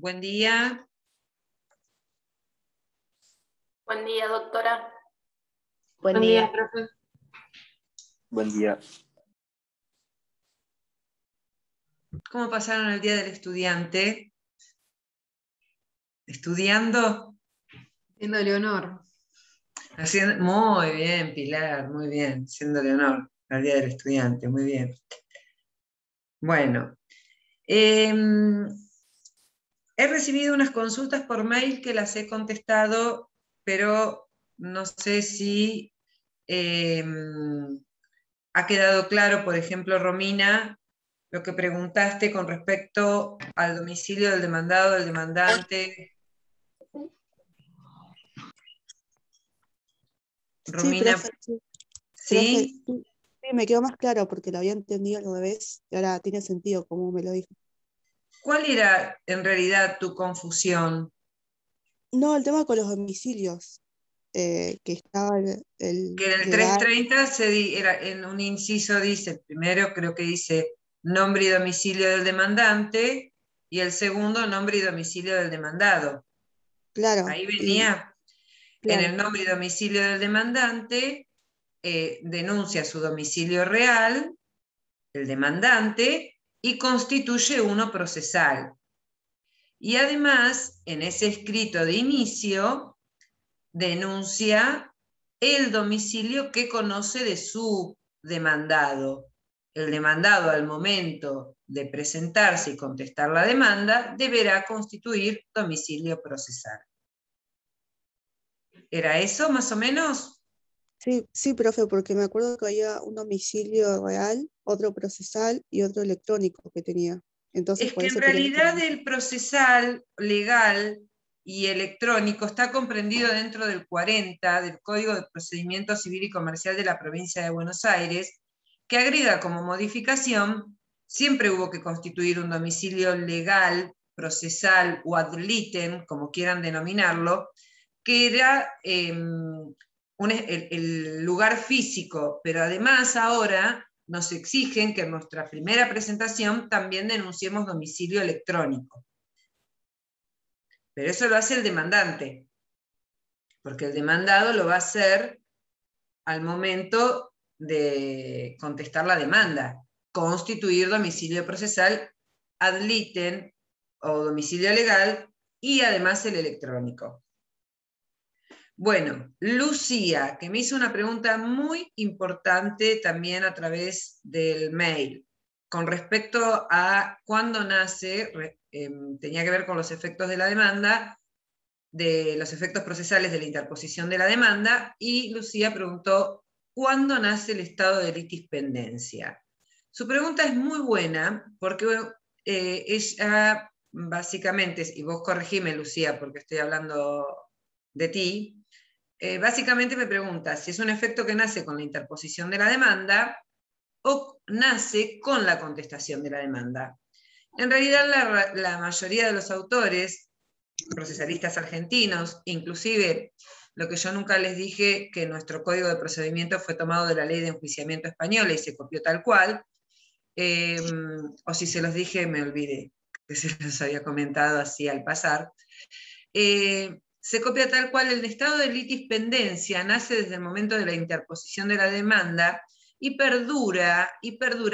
Buen día. Buen día, doctora. Buen día. Profe. Buen día. ¿Cómo pasaron el Día del Estudiante? ¿Estudiando? Haciéndole honor. Muy bien, Pilar, muy bien. Haciéndole honor al Día del Estudiante, muy bien. Bueno, he recibido unas consultas por mail que las he contestado, pero no sé si ha quedado claro, por ejemplo, Romina, lo que preguntaste con respecto al domicilio del demandado, del demandante. Romina, sí, profe, sí. ¿sí? Profe, sí, me quedó más claro porque lo había entendido al revés y ahora tiene sentido como me lo dijo. ¿Cuál era en realidad tu confusión? No, el tema con los domicilios, que estaba el Que en el legal. 330 era, en un inciso dice, el primero creo que dice nombre y domicilio del demandante, y el segundo nombre y domicilio del demandado. Claro. Ahí venía, en Claro. el nombre y domicilio del demandante, denuncia su domicilio real, el demandante, y constituye uno procesal. Y además, en ese escrito de inicio, denuncia el domicilio que conoce de su demandado. El demandado, al momento de presentarse y contestar la demanda, deberá constituir domicilio procesal. ¿Era eso más o menos? Sí, profe, porque me acuerdo que había un domicilio real, otro procesal y otro electrónico que tenía. Entonces, Es por que en eso quería realidad entender. el procesal legal y electrónico está comprendido dentro del 40 del Código de Procedimiento Civil y Comercial de la Provincia de Buenos Aires, que agrega como modificación: siempre hubo que constituir un domicilio legal, procesal o ad litem, como quieran denominarlo, que era el lugar físico, pero además ahora nos exigen que en nuestra primera presentación también denunciemos domicilio electrónico. Pero eso lo hace el demandante, porque el demandado lo va a hacer al momento de contestar la demanda, constituir domicilio procesal ad litem o domicilio legal y además el electrónico. Bueno, Lucía, que me hizo una pregunta muy importante también a través del mail, con respecto a cuándo nace, tenía que ver con los efectos de la demanda, de los efectos procesales de la interposición de la demanda, y Lucía preguntó, ¿cuándo nace el estado de litispendencia? Su pregunta es muy buena, porque ella básicamente, y vos corregime, Lucía, porque estoy hablando de ti, básicamente me pregunta si es un efecto que nace con la interposición de la demanda o nace con la contestación de la demanda. En realidad, la mayoría de los autores, procesalistas argentinos, inclusive lo que yo nunca les dije, que nuestro código de procedimiento fue tomado de la ley de enjuiciamiento española y se copió tal cual, o si se los dije me olvidé, que se los había comentado así al pasar, se copia tal cual. El estado de litispendencia nace desde el momento de la interposición de la demanda y perdura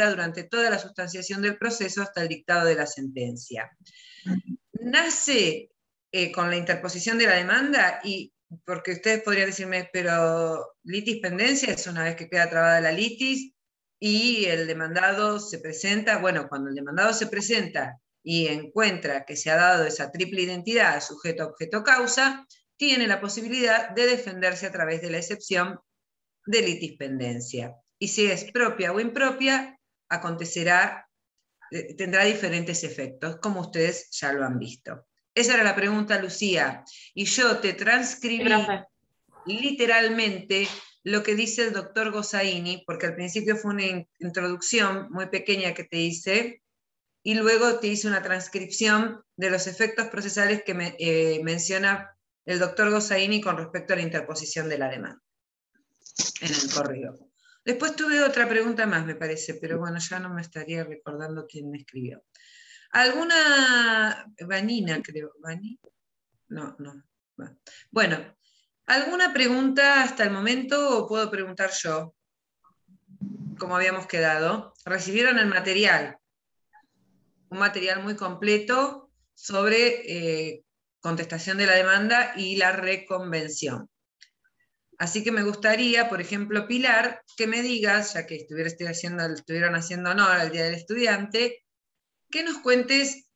durante toda la sustanciación del proceso hasta el dictado de la sentencia. Nace con la interposición de la demanda, y porque ustedes podrían decirme, pero litispendencia es una vez que queda trabada la litis y el demandado se presenta. Bueno, cuando el demandado se presenta y encuentra que se ha dado esa triple identidad, sujeto, objeto, causa, tiene la posibilidad de defenderse a través de la excepción de litispendencia. Y si es propia o impropia, tendrá diferentes efectos, como ustedes ya lo han visto. Esa era la pregunta, Lucía, y yo te transcribí literalmente lo que dice el doctor Gossaini, porque al principio fue una introducción muy pequeña que te hice, y luego te hice una transcripción de los efectos procesales que menciona el doctor Gossaini con respecto a la interposición de la demanda en el correo. Después tuve otra pregunta más, me parece, pero bueno, ya no me estaría recordando quién me escribió. ¿Alguna, Vanina creo, ¿Vani? No. Bueno, ¿alguna pregunta hasta el momento o puedo preguntar yo? Como habíamos quedado. ¿Recibieron el material? Un material muy completo sobre contestación de la demanda y la reconvención. Así que me gustaría, por ejemplo, Pilar, que me digas, ya que estuvieron haciendo honor al Día del Estudiante, que nos cuentes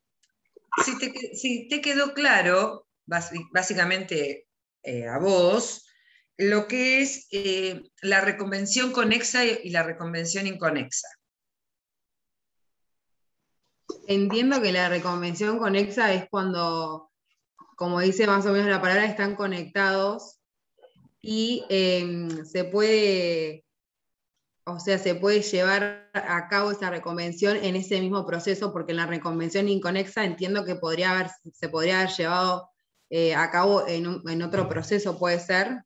si te quedó claro, básicamente a vos, lo que es la reconvención conexa y la reconvención inconexa. Entiendo que la reconvención conexa es cuando, como dice más o menos la palabra, están conectados y se puede llevar a cabo esa reconvención en ese mismo proceso, porque en la reconvención inconexa entiendo que se podría haber llevado a cabo en otro proceso, ¿puede ser?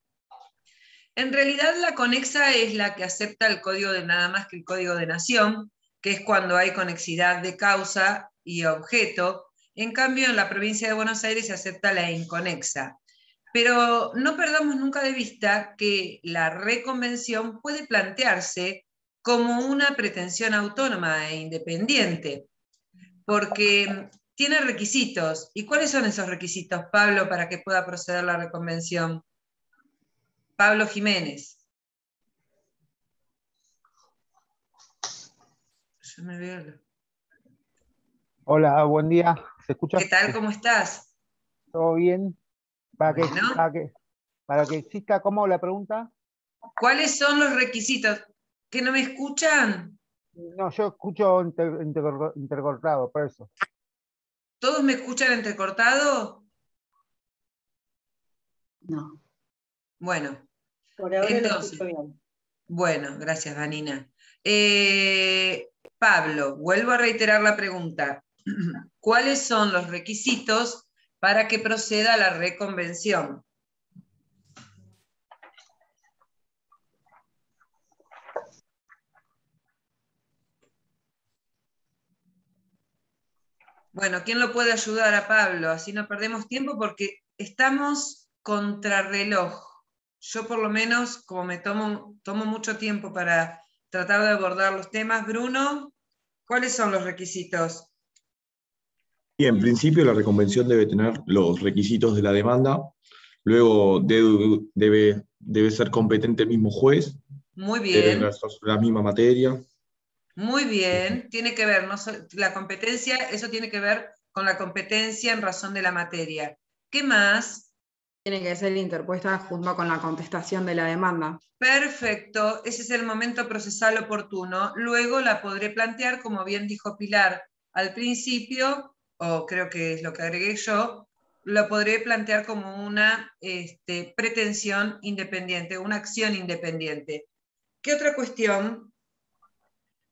En realidad la conexa es la que acepta el código de nada más que el código de nación, que es cuando hay conexidad de causa y objeto. En cambio, en la provincia de Buenos Aires se acepta la inconexa. Pero no perdamos nunca de vista que la reconvención puede plantearse como una pretensión autónoma e independiente, porque tiene requisitos. ¿Y cuáles son esos requisitos, Pablo, para que pueda proceder la reconvención? Pablo Jiménez. Yo me veo. Hola, buen día. ¿Se escucha? ¿Qué tal? ¿Cómo estás? ¿Todo bien? Para Bueno. que exista, ¿cómo la pregunta? ¿Cuáles son los requisitos? ¿Que no me escuchan? No, yo escucho intercortado, por eso. ¿Todos me escuchan entrecortado? No. Bueno. Por ahora Entonces, lo escucho bien. Bueno, gracias, Vanina. Pablo, vuelvo a reiterar la pregunta. ¿Cuáles son los requisitos para que proceda la reconvención? Bueno, ¿quién lo puede ayudar a Pablo? Así no perdemos tiempo porque estamos contrarreloj. Yo por lo menos, como me tomo mucho tiempo para tratar de abordar los temas, Bruno, ¿cuáles son los requisitos? Y en principio la reconvención debe tener los requisitos de la demanda, luego debe ser competente el mismo juez, Muy debe bien. versar sobre la misma materia. Muy bien, tiene que ver, la competencia, eso tiene que ver con la competencia en razón de la materia. ¿Qué más? Tiene que ser interpuesta junto con la contestación de la demanda. Perfecto, ese es el momento procesal oportuno. Luego la podré plantear, como bien dijo Pilar al principio, o creo que es lo que agregué yo, lo podré plantear como una pretensión independiente, una acción independiente. ¿Qué otra cuestión?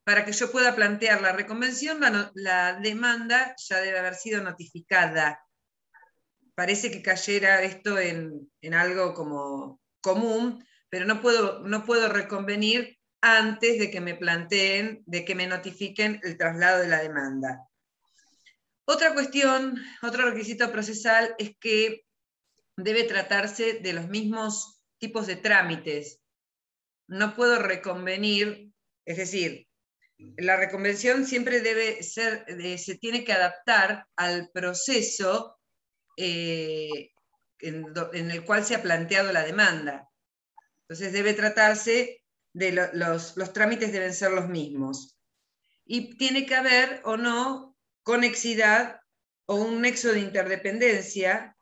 Para que yo pueda plantear la reconvención, la demanda ya debe haber sido notificada. Parece que cayera esto en algo como común, pero no puedo reconvenir antes de que me planteen, de que me notifiquen el traslado de la demanda. Otra cuestión, otro requisito procesal es que debe tratarse de los mismos tipos de trámites. No puedo reconvenir, es decir, la reconvención siempre se tiene que adaptar al proceso en el cual se ha planteado la demanda. Entonces debe tratarse de los trámites deben ser los mismos. Y tiene que haber o no conexidad o un nexo de interdependencia,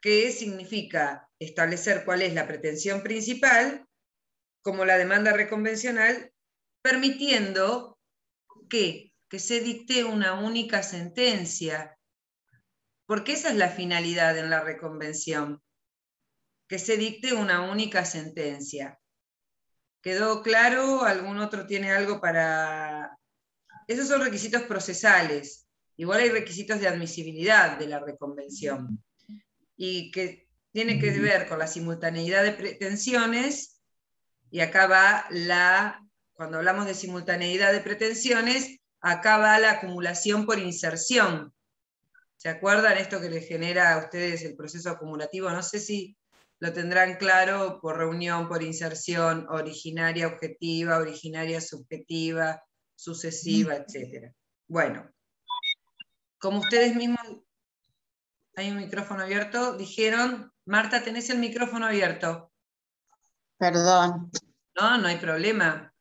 que significa establecer cuál es la pretensión principal, como la demanda reconvencional, permitiendo que se dicte una única sentencia, porque esa es la finalidad en la reconvención, que se dicte una única sentencia. ¿Quedó claro? ¿Algún otro tiene algo para...? Esos son requisitos procesales. Igual hay requisitos de admisibilidad de la reconvención, y que tiene que ver con la simultaneidad de pretensiones, y acá va cuando hablamos de simultaneidad de pretensiones, acá va la acumulación por inserción. ¿Se acuerdan esto que les genera a ustedes el proceso acumulativo? No sé si lo tendrán claro por reunión, por inserción, originaria objetiva, originaria subjetiva, sucesiva, etc. Bueno, como ustedes mismos, hay un micrófono abierto, dijeron, Marta, ¿tenés el micrófono abierto? Perdón. No, no hay problema.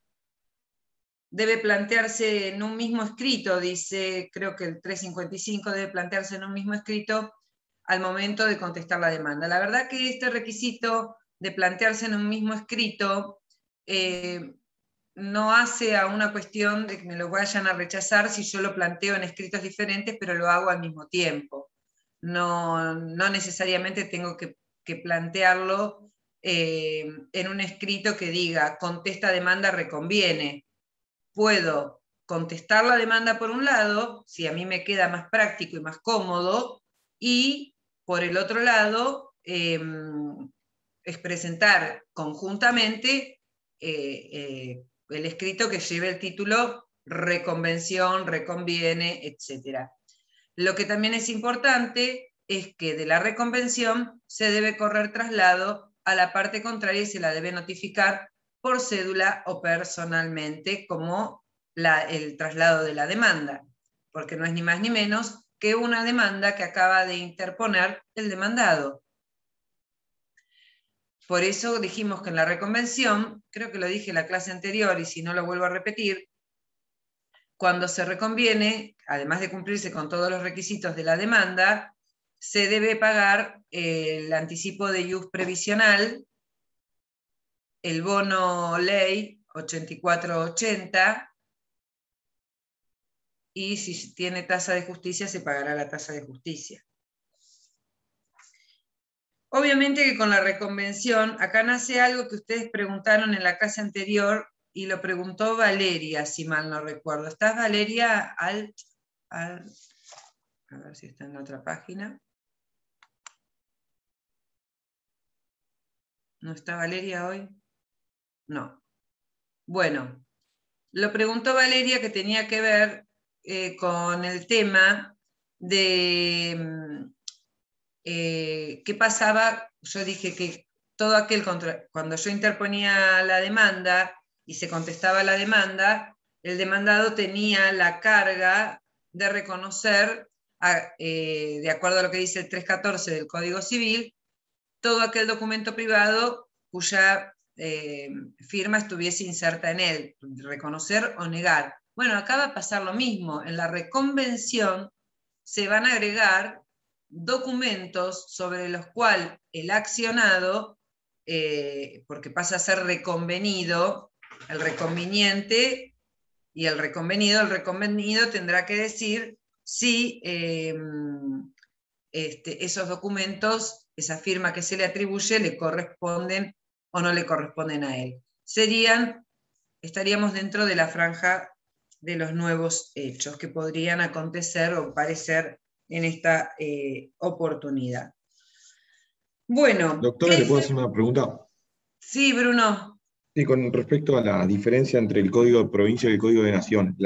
Debe plantearse en un mismo escrito, dice, creo que el 355 debe plantearse en un mismo escrito al momento de contestar la demanda. La verdad que este requisito de plantearse en un mismo escrito no hace a una cuestión de que me lo vayan a rechazar si yo lo planteo en escritos diferentes, pero lo hago al mismo tiempo. No necesariamente tengo que plantearlo en un escrito que diga contesta demanda reconviene. Puedo contestar la demanda por un lado, si a mí me queda más práctico y más cómodo, y por el otro lado es presentar conjuntamente el escrito que lleve el título reconvención, reconviene, etc. Lo que también es importante es que de la reconvención se debe correr traslado a la parte contraria y se la debe notificar por cédula o personalmente como el traslado de la demanda, porque no es ni más ni menos que una demanda que acaba de interponer el demandado. Por eso dijimos que en la reconvención, creo que lo dije en la clase anterior y si no lo vuelvo a repetir, cuando se reconviene, además de cumplirse con todos los requisitos de la demanda, se debe pagar el anticipo de ius previsional, el bono ley 8480, y si tiene tasa de justicia, se pagará la tasa de justicia. Obviamente que con la reconvención, acá nace algo que ustedes preguntaron en la clase anterior, y lo preguntó Valeria, si mal no recuerdo. ¿Estás, Valeria? A ver si está en la otra página. ¿No está Valeria hoy? No. Bueno, lo preguntó Valeria que tenía que ver con el tema de qué pasaba. Yo dije que todo aquel cuando yo interponía la demanda y se contestaba la demanda, el demandado tenía la carga de reconocer, de acuerdo a lo que dice el 314 del Código Civil, todo aquel documento privado cuya firma estuviese inserta en él, reconocer o negar. Bueno, acá va a pasar lo mismo. En la reconvención se van a agregar documentos sobre los cuales el accionado, porque pasa a ser reconvenido, el reconveniente y el reconvenido tendrá que decir si esos documentos, esa firma que se le atribuye, le corresponden o no le corresponden a él. Estaríamos dentro de la franja de los nuevos hechos que podrían acontecer o parecer en esta oportunidad. Bueno. Doctora, ¿le puedo hacer una pregunta? Sí, Bruno. Sí, con respecto a la diferencia entre el Código de Provincia y el Código de Nación.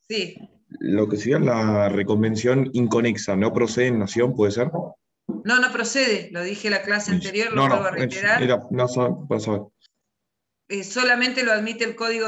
Sí. Lo que sería la reconvención inconexa, ¿no procede en Nación, puede ser? No, no procede, lo dije en la clase anterior, lo vuelvo a reiterar. Para saber. Solamente lo admite el Código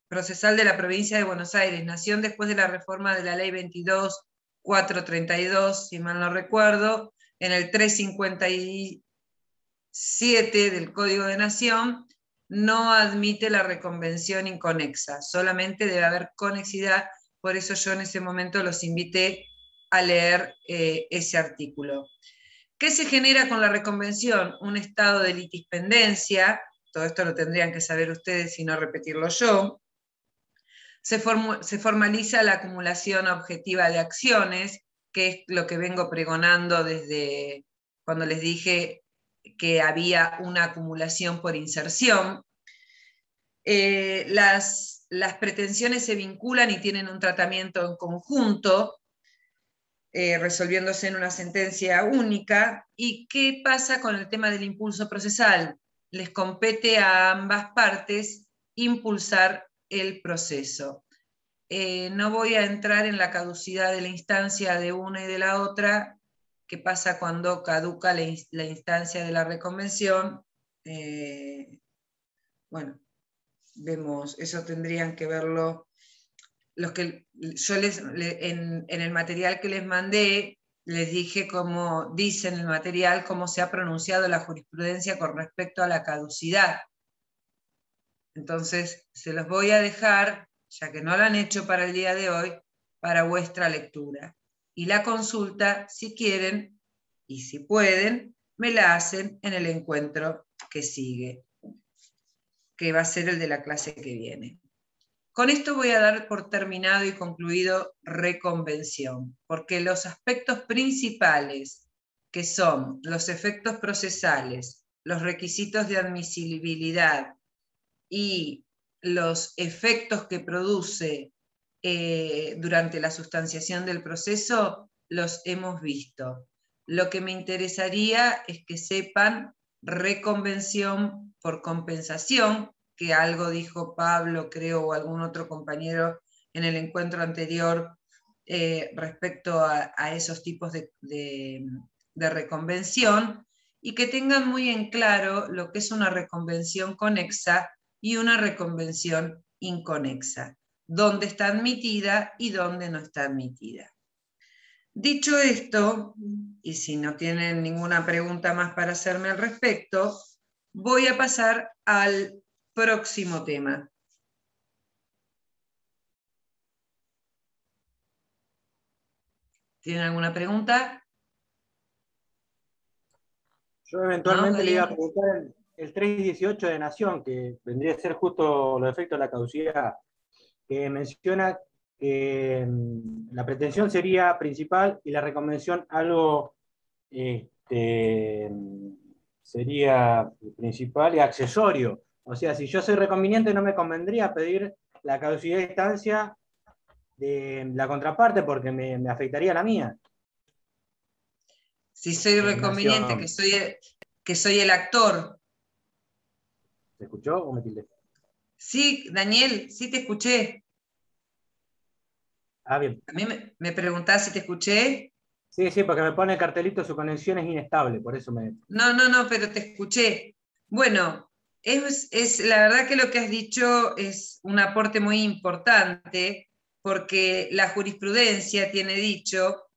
Procesal de la Provincia de Buenos Aires. Nación después de la reforma de la Ley 22.432, si mal no recuerdo, en el 357 del Código de Nación, no admite la reconvención inconexa, solamente debe haber conexidad. Por eso yo en ese momento los invité a leer ese artículo. ¿Qué se genera con la reconvención? Un estado de litispendencia, todo esto lo tendrían que saber ustedes y no repetirlo yo. Se formaliza la acumulación objetiva de acciones, que es lo que vengo pregonando desde cuando les dije que había una acumulación por inserción. Las pretensiones se vinculan y tienen un tratamiento en conjunto, resolviéndose en una sentencia única. ¿Y qué pasa con el tema del impulso procesal? Les compete a ambas partes impulsar el proceso. no voy a entrar en la caducidad de la instancia de una y de la otra. ¿Qué pasa cuando caduca la instancia de la reconvención? Bueno, vemos, eso tendrían que verlo. Los que yo en el material que les mandé, les dije cómo dice en el material cómo se ha pronunciado la jurisprudencia con respecto a la caducidad. Entonces, se los voy a dejar, ya que no lo han hecho para el día de hoy, para vuestra lectura. Y la consulta, si quieren y si pueden, me la hacen en el encuentro que sigue, que va a ser el de la clase que viene. Con esto voy a dar por terminado y concluido reconvención, porque los aspectos principales, que son los efectos procesales, los requisitos de admisibilidad y los efectos que produce durante la sustanciación del proceso, los hemos visto. Lo que me interesaría es que sepan reconvención por compensación, que algo dijo Pablo, creo, o algún otro compañero en el encuentro anterior respecto a esos tipos de reconvención, y que tengan muy en claro lo que es una reconvención conexa y una reconvención inconexa, dónde está admitida y dónde no está admitida. Dicho esto, y si no tienen ninguna pregunta más para hacerme al respecto, voy a pasar al próximo tema. ¿Tienen alguna pregunta? Yo eventualmente No, le iba a preguntar el 318 de Nación, que vendría a ser justo los efectos de la caducidad, que menciona que la pretensión sería principal y la reconvención algo sería principal y accesorio. O sea, si yo soy reconveniente, no me convendría pedir la caducidad de instancia de la contraparte porque me afectaría la mía. Si soy reconveniente, que soy el actor. ¿Se escuchó o me tildé? Sí, Daniel, sí te escuché. Ah, bien. A mí me preguntás si te escuché. Sí, porque me pone el cartelito, su conexión es inestable, por eso me... No, pero te escuché. Bueno, es la verdad que lo que has dicho es un aporte muy importante, porque la jurisprudencia tiene dicho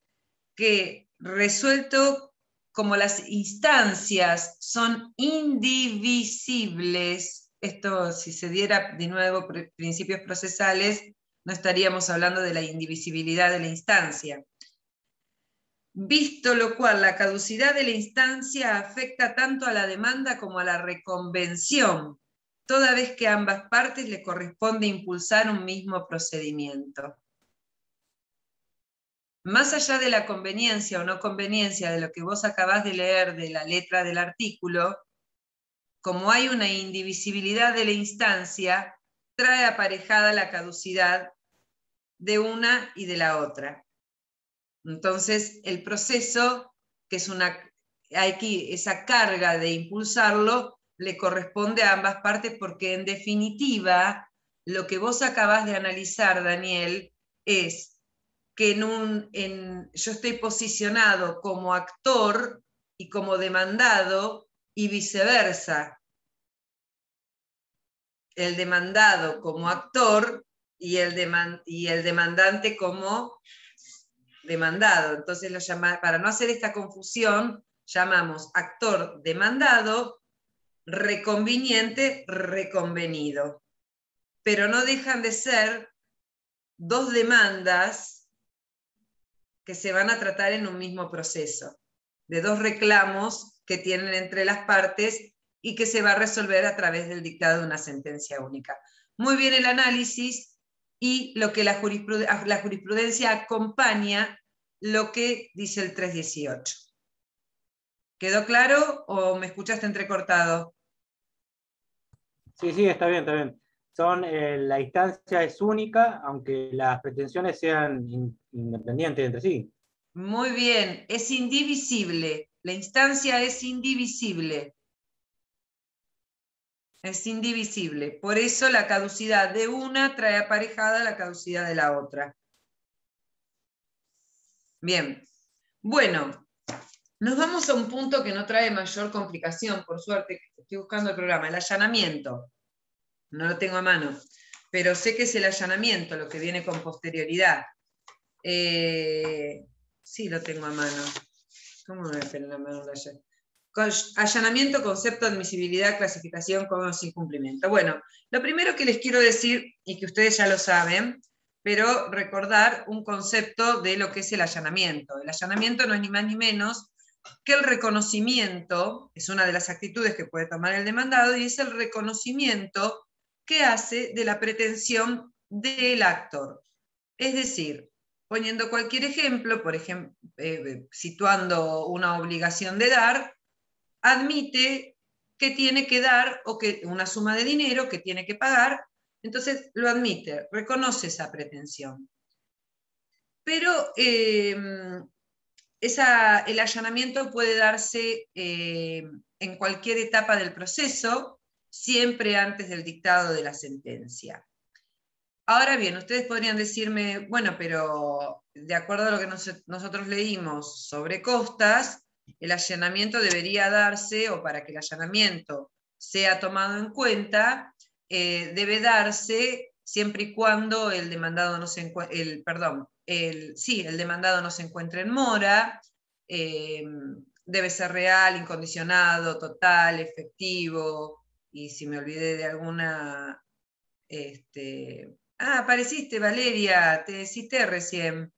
que resuelto como las instancias son indivisibles, esto si se diera de nuevo principios procesales, no estaríamos hablando de la indivisibilidad de la instancia. Visto lo cual, la caducidad de la instancia afecta tanto a la demanda como a la reconvención, toda vez que a ambas partes le corresponde impulsar un mismo procedimiento. Más allá de la conveniencia o no conveniencia de lo que vos acabás de leer de la letra del artículo, como hay una indivisibilidad de la instancia, trae aparejada la caducidad de una y de la otra. Entonces, el proceso, que es esa carga de impulsarlo, le corresponde a ambas partes, porque en definitiva, lo que vos acabás de analizar, Daniel, es que yo estoy posicionado como actor y como demandado y viceversa. El demandado como actor y el demandante como demandado. Entonces, para no hacer esta confusión, llamamos actor demandado, reconveniente reconvenido. Pero no dejan de ser dos demandas que se van a tratar en un mismo proceso, de dos reclamos que tienen entre las partes y que se va a resolver a través del dictado de una sentencia única. Muy bien el análisis y lo que la jurisprudencia acompaña lo que dice el 318. ¿Quedó claro o me escuchaste entrecortado? Sí, está bien. La instancia es única, aunque las pretensiones sean independientes entre sí. Muy bien, es indivisible. La instancia es indivisible. Es indivisible. Por eso la caducidad de una trae aparejada la caducidad de la otra. Bien. Bueno, nos vamos a un punto que no trae mayor complicación, por suerte. Estoy buscando el programa. El allanamiento. No lo tengo a mano, pero sé que es el allanamiento lo que viene con posterioridad. Sí, lo tengo a mano. ¿Cómo me voy a tener a mano el allanamiento? Allanamiento, concepto, admisibilidad, clasificación, como sin cumplimiento. Bueno, lo primero que les quiero decir, y que ustedes ya lo saben, pero recordar un concepto de lo que es el allanamiento. El allanamiento no es ni más ni menos que el reconocimiento, es una de las actitudes que puede tomar el demandado, y es el reconocimiento que hace de la pretensión del actor. Es decir, poniendo cualquier ejemplo, por ejemplo, situando una obligación de dar, admite que tiene que dar o que una suma de dinero que tiene que pagar, entonces lo admite, reconoce esa pretensión. Pero el allanamiento puede darse en cualquier etapa del proceso, siempre antes del dictado de la sentencia. Ahora bien, ustedes podrían decirme, bueno, pero de acuerdo a lo que nosotros leímos sobre costas, el allanamiento debería darse, o para que el allanamiento sea tomado en cuenta, debe darse siempre y cuando el demandado no se encuentre, el demandado no se encuentre en mora, debe ser real, incondicionado, total, efectivo, y si me olvidé de alguna... apareciste, Valeria, te cité recién.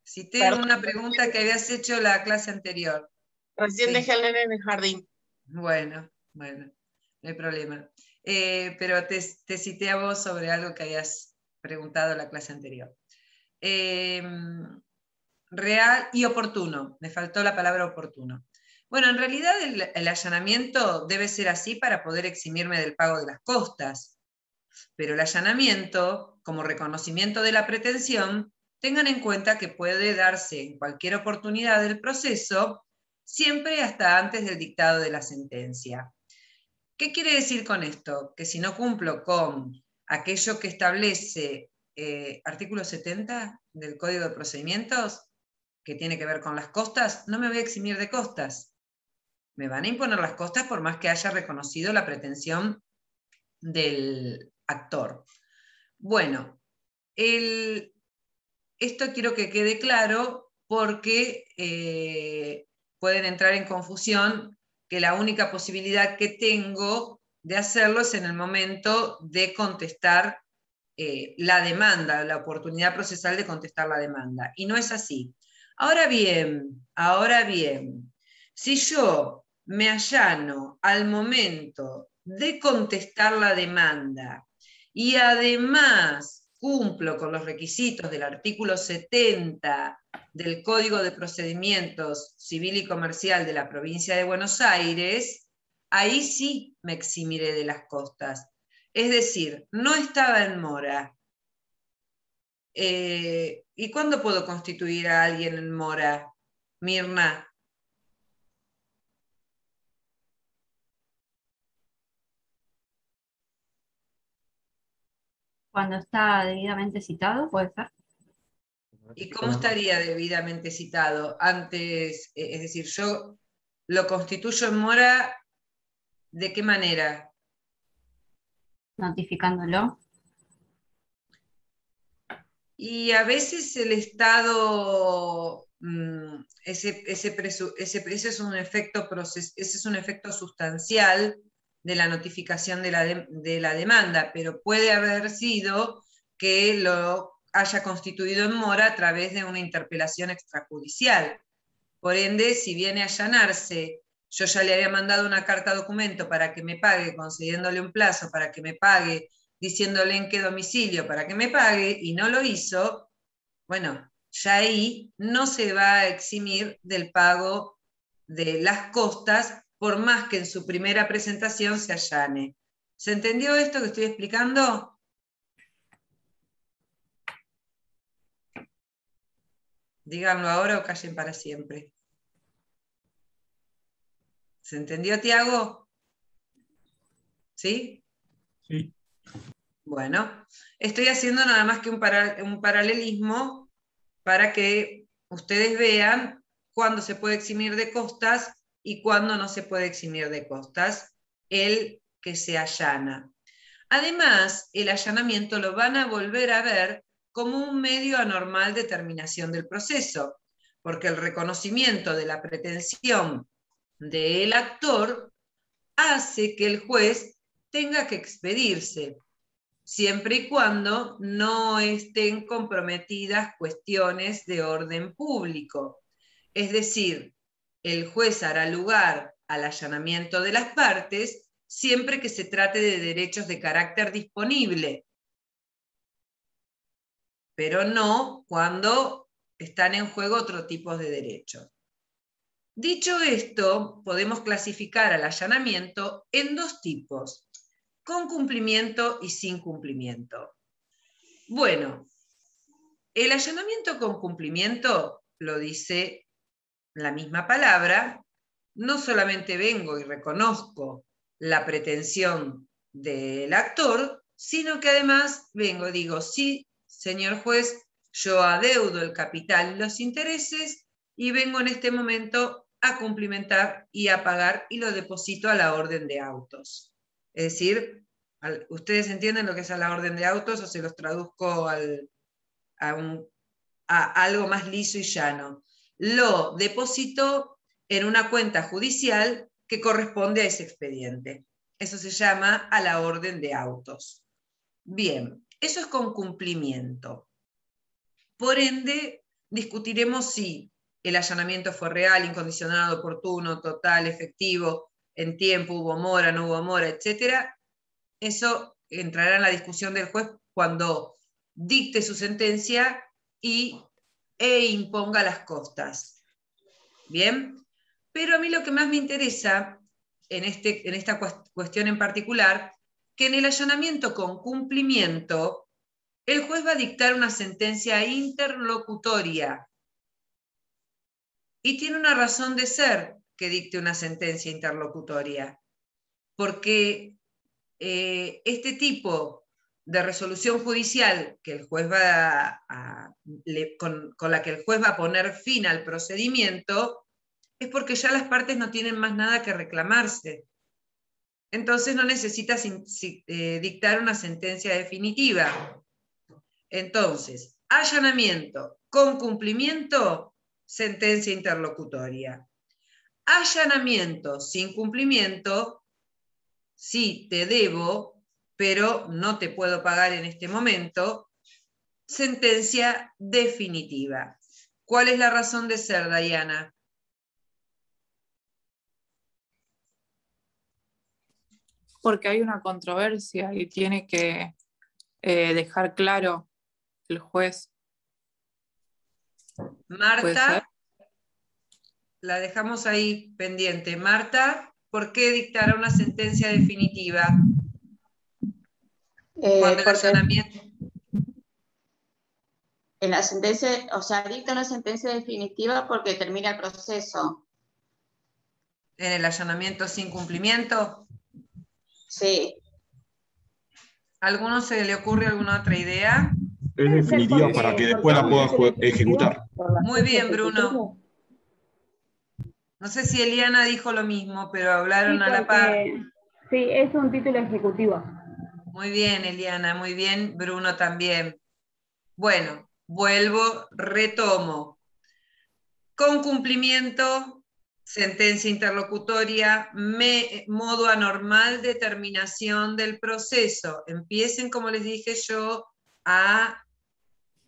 Cité Perdón. una pregunta que habías hecho la clase anterior. Recién Sí. dejé al nene en el jardín. Bueno, no hay problema. Pero te cité a vos sobre algo que habías preguntado la clase anterior. Real y oportuno. Me faltó la palabra oportuno. Bueno, en realidad el allanamiento debe ser así para poder eximirme del pago de las costas. Pero el allanamiento, como reconocimiento de la pretensión, tengan en cuenta que puede darse en cualquier oportunidad del proceso, siempre hasta antes del dictado de la sentencia. ¿Qué quiere decir con esto? Que si no cumplo con aquello que establece artículo 70 del Código de Procedimientos, que tiene que ver con las costas, no me voy a eximir de costas. Me van a imponer las costas por más que haya reconocido la pretensión del actor. Bueno, esto quiero que quede claro porque pueden entrar en confusión que la única posibilidad que tengo de hacerlo es en el momento de contestar la demanda, la oportunidad procesal de contestar la demanda. Y no es así. Ahora bien, si yo me allano al momento de contestar la demanda y además cumplo con los requisitos del artículo 70 del Código de Procedimientos Civil y Comercial de la Provincia de Buenos Aires, ahí sí me eximiré de las costas. Es decir, no estaba en mora. ¿Y cuándo puedo constituir a alguien en mora, Mirna? Cuando está debidamente citado, puede ser. ¿Y cómo estaría debidamente citado? Antes, es decir, yo lo constituyo en mora, ¿de qué manera? Notificándolo. Y a veces el Estado, ese es un efecto sustancial de la notificación de la demanda, pero puede haber sido que lo haya constituido en mora a través de una interpelación extrajudicial. Por ende, si viene a allanarse, yo ya le había mandado una carta documento para que me pague, concediéndole un plazo para que me pague, diciéndole en qué domicilio para que me pague, y no lo hizo, bueno, ya ahí no se va a eximir del pago de las costas, por más que en su primera presentación se allane. ¿Se entendió esto que estoy explicando? Díganlo ahora o callen para siempre. ¿Se entendió, Tiago? ¿Sí? Sí. Bueno, estoy haciendo nada más que un paralelismo para que ustedes vean cuándo se puede eximir de costas y cuándo no se puede eximir de costas el que se allana. Además, el allanamiento lo van a volver a ver como un medio anormal de terminación del proceso, porque el reconocimiento de la pretensión del actor hace que el juez tenga que expedirse, siempre y cuando no estén comprometidas cuestiones de orden público. Es decir, el juez hará lugar al allanamiento de las partes siempre que se trate de derechos de carácter disponible, pero no cuando están en juego otro tipo de derechos. Dicho esto, podemos clasificar al allanamiento en dos tipos: con cumplimiento y sin cumplimiento. Bueno, el allanamiento con cumplimiento, lo dice la misma palabra, no solamente vengo y reconozco la pretensión del actor, sino que además vengo y digo, sí, señor juez, yo adeudo el capital y los intereses y vengo en este momento a cumplimentar y a pagar y lo deposito a la orden de autos. Es decir, ¿ustedes entienden lo que es a la orden de autos o se los traduzco a algo más liso y llano? Lo deposito en una cuenta judicial que corresponde a ese expediente. Eso se llama a la orden de autos. Bien, eso es con cumplimiento. Por ende, discutiremos si el allanamiento fue real, incondicionado, oportuno, total, efectivo, en tiempo, hubo mora, no hubo mora, etc. Eso entrará en la discusión del juez cuando dicte su sentencia e imponga las costas. Bien, pero a mí lo que más me interesa en esta cuestión en particular, que en el allanamiento con cumplimiento, el juez va a dictar una sentencia interlocutoria. Y tiene una razón de ser que dicte una sentencia interlocutoria, porque este tipo de resolución judicial que el juez con la que el juez va a poner fin al procedimiento, es porque ya las partes no tienen más nada que reclamarse. Entonces no necesita dictar una sentencia definitiva. Entonces, allanamiento con cumplimiento, sentencia interlocutoria. Allanamiento sin cumplimiento, sí te debo, pero no te puedo pagar en este momento, sentencia definitiva. ¿Cuál es la razón de ser, Dayana? Porque hay una controversia y tiene que dejar claro el juez. Marta, la dejamos ahí pendiente. Marta, ¿por qué dictará una sentencia definitiva? Cuando el allanamiento... En la sentencia, o sea, dicta una sentencia definitiva porque termina el proceso. ¿En el allanamiento sin cumplimiento? Sí. ¿A alguno se le ocurre alguna otra idea? Es definitiva para que después la pueda ejecutar. Muy bien, Bruno. No sé si Eliana dijo lo mismo, pero hablaron a la par. Sí, es un título ejecutivo. Muy bien, Eliana, muy bien. Bruno también. Bueno, vuelvo, retomo. Con cumplimiento, sentencia interlocutoria, modo anormal de terminación del proceso. Empiecen, como les dije yo, a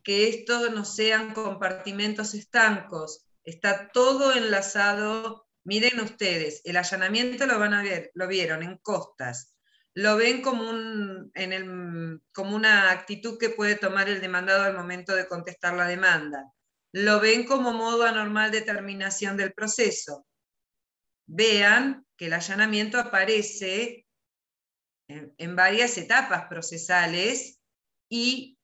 que estos no sean compartimentos estancos. Está todo enlazado. Miren ustedes, el allanamiento lo van a ver, lo vieron en costas. Lo ven como una actitud que puede tomar el demandado al momento de contestar la demanda. Lo ven como modo anormal de terminación del proceso. Vean que el allanamiento aparece en varias etapas procesales y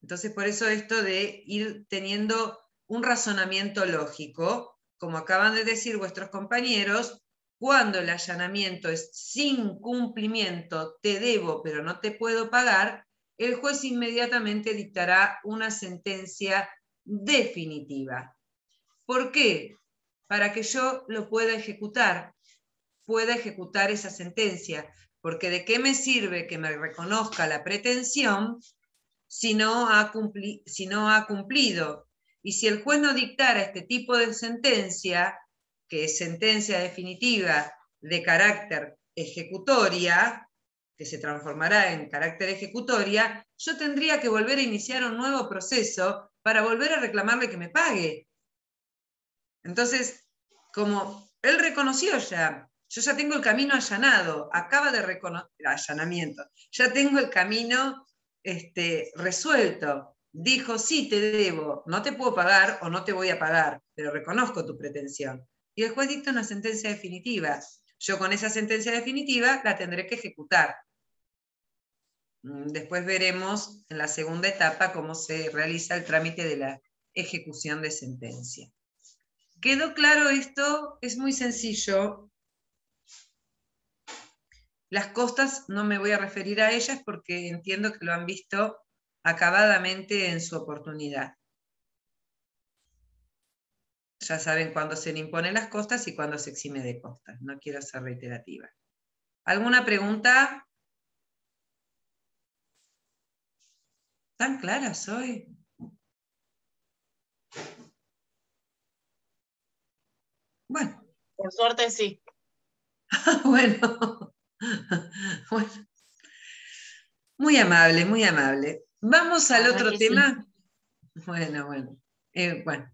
entonces por eso esto de ir teniendo un razonamiento lógico, como acaban de decir vuestros compañeros, cuando el allanamiento es sin cumplimiento, te debo pero no te puedo pagar, el juez inmediatamente dictará una sentencia definitiva. ¿Por qué? Para que yo lo pueda ejecutar esa sentencia, porque ¿de qué me sirve que me reconozca la pretensión si no ha cumplido? Y si el juez no dictara este tipo de sentencia, que es sentencia definitiva de carácter ejecutoria, que se transformará en carácter ejecutoria, yo tendría que volver a iniciar un nuevo proceso para volver a reclamarle que me pague. Entonces, como él reconoció ya, yo ya tengo el camino allanado, acaba de reconocer allanamiento, ya tengo el camino resuelto. Dijo, sí, te debo, no te puedo pagar o no te voy a pagar, pero reconozco tu pretensión. Y el juez dicta una sentencia definitiva. Yo con esa sentencia definitiva la tendré que ejecutar. Después veremos en la segunda etapa cómo se realiza el trámite de la ejecución de sentencia. ¿Quedó claro esto? Es muy sencillo. Las costas no me voy a referir a ellas porque entiendo que lo han visto acabadamente en su oportunidad. Ya saben cuándo se le imponen las costas y cuándo se exime de costas. No quiero ser reiterativa. ¿Alguna pregunta? ¿Tan claras hoy? Bueno. Por suerte sí. Bueno. Bueno. Muy amable, muy amable. Vamos al otro tema. Sí. Bueno. Bueno.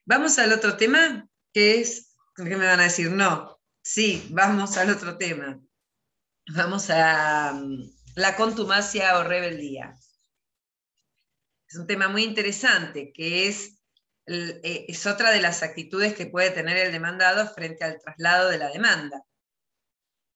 Vamos al otro tema, que es, ¿qué me van a decir? No. Sí, vamos al otro tema. Vamos a la contumacia o rebeldía. Es un tema muy interesante, que es otra de las actitudes que puede tener el demandado frente al traslado de la demanda.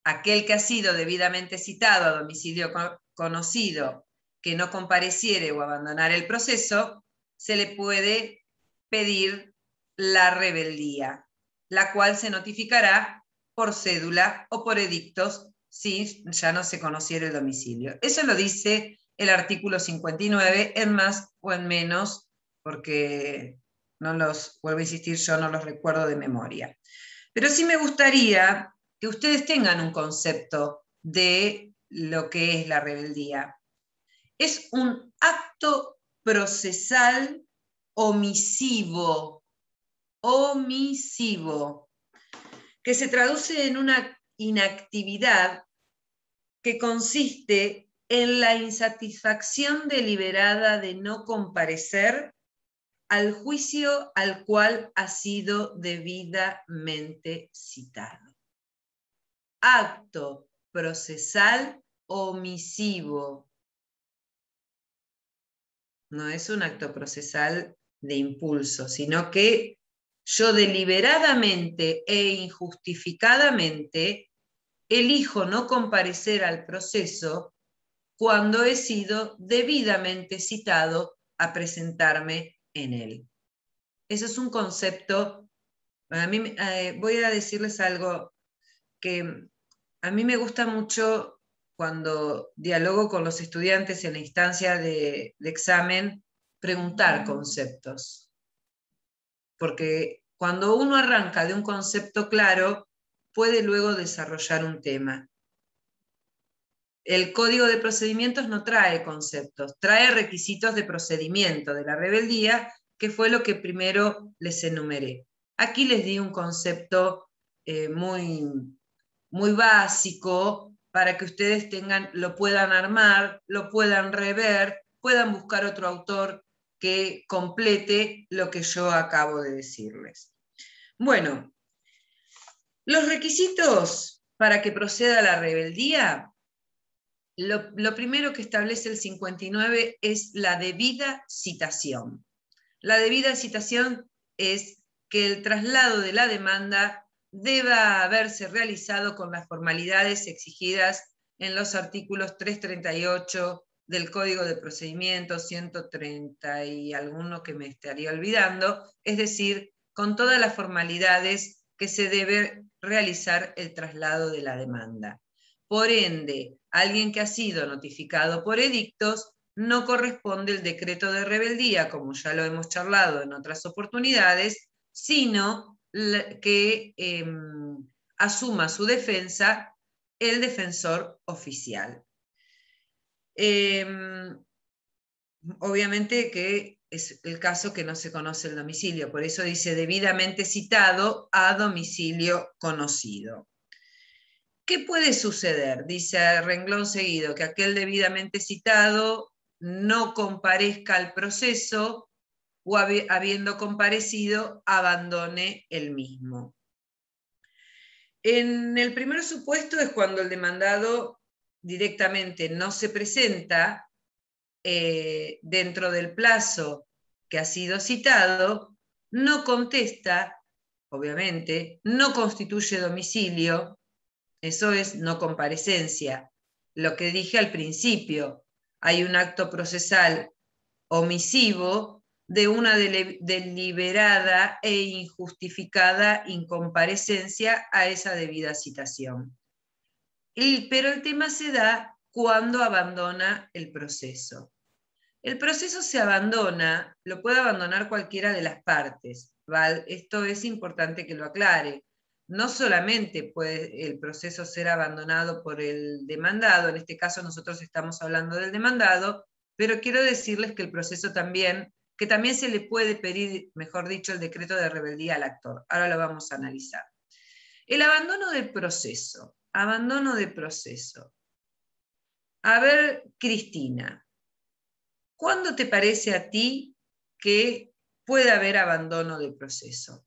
Aquel que ha sido debidamente citado a domicilio conocido, que no compareciere o abandonar el proceso, se le puede pedir la rebeldía, la cual se notificará por cédula o por edictos si ya no se conociera el domicilio. Eso lo dice el artículo 59, en más o en menos, porque no los, vuelvo a insistir, yo no los recuerdo de memoria. Pero sí me gustaría que ustedes tengan un concepto de lo que es la rebeldía. Es un acto procesal omisivo, que se traduce en una inactividad que consiste en la insatisfacción deliberada de no comparecer al juicio al cual ha sido debidamente citado. Acto procesal omisivo. No es un acto procesal de impulso, sino que yo deliberadamente e injustificadamente elijo no comparecer al proceso cuando he sido debidamente citado a presentarme en él. Eso es un concepto. A mí, voy a decirles algo que a mí me gusta mucho cuando dialogo con los estudiantes en la instancia de examen, preguntar conceptos. Porque cuando uno arranca de un concepto claro, puede luego desarrollar un tema. El Código de Procedimientos no trae conceptos, trae requisitos de procedimiento de la rebeldía, que fue lo que primero les enumeré. Aquí les di un concepto muy básico para que ustedes lo puedan armar, lo puedan rever, puedan buscar otro autor que complete lo que yo acabo de decirles. Bueno, los requisitos para que proceda la rebeldía, lo primero que establece el 59 es la debida citación. La debida citación es que el traslado de la demanda deba haberse realizado con las formalidades exigidas en los artículos 338 del Código de Procedimiento, 130 y alguno que me estaría olvidando, es decir, con todas las formalidades que se debe realizar el traslado de la demanda. Por ende, alguien que ha sido notificado por edictos no corresponde el decreto de rebeldía, como ya lo hemos charlado en otras oportunidades, sino que asuma su defensa el defensor oficial. Obviamente que es el caso que no se conoce el domicilio, por eso dice debidamente citado a domicilio conocido. ¿Qué puede suceder? Dice renglón seguido, que aquel debidamente citado no comparezca al proceso o habiendo comparecido abandone el mismo. En el primer supuesto es cuando el demandado directamente no se presenta dentro del plazo que ha sido citado, no contesta, obviamente, no constituye domicilio, eso es no comparecencia. Lo que dije al principio, hay un acto procesal omisivo de una deliberada e injustificada incomparecencia a esa debida citación. Pero el tema se da cuando abandona el proceso. El proceso se abandona, lo puede abandonar cualquiera de las partes. Esto es importante que lo aclare. No solamente puede el proceso ser abandonado por el demandado, en este caso nosotros estamos hablando del demandado, pero quiero decirles que el proceso también, que también se le puede pedir, mejor dicho, el decreto de rebeldía al actor. Ahora lo vamos a analizar. El abandono del proceso. Abandono de proceso. A ver, Cristina, ¿cuándo te parece a ti que puede haber abandono del proceso?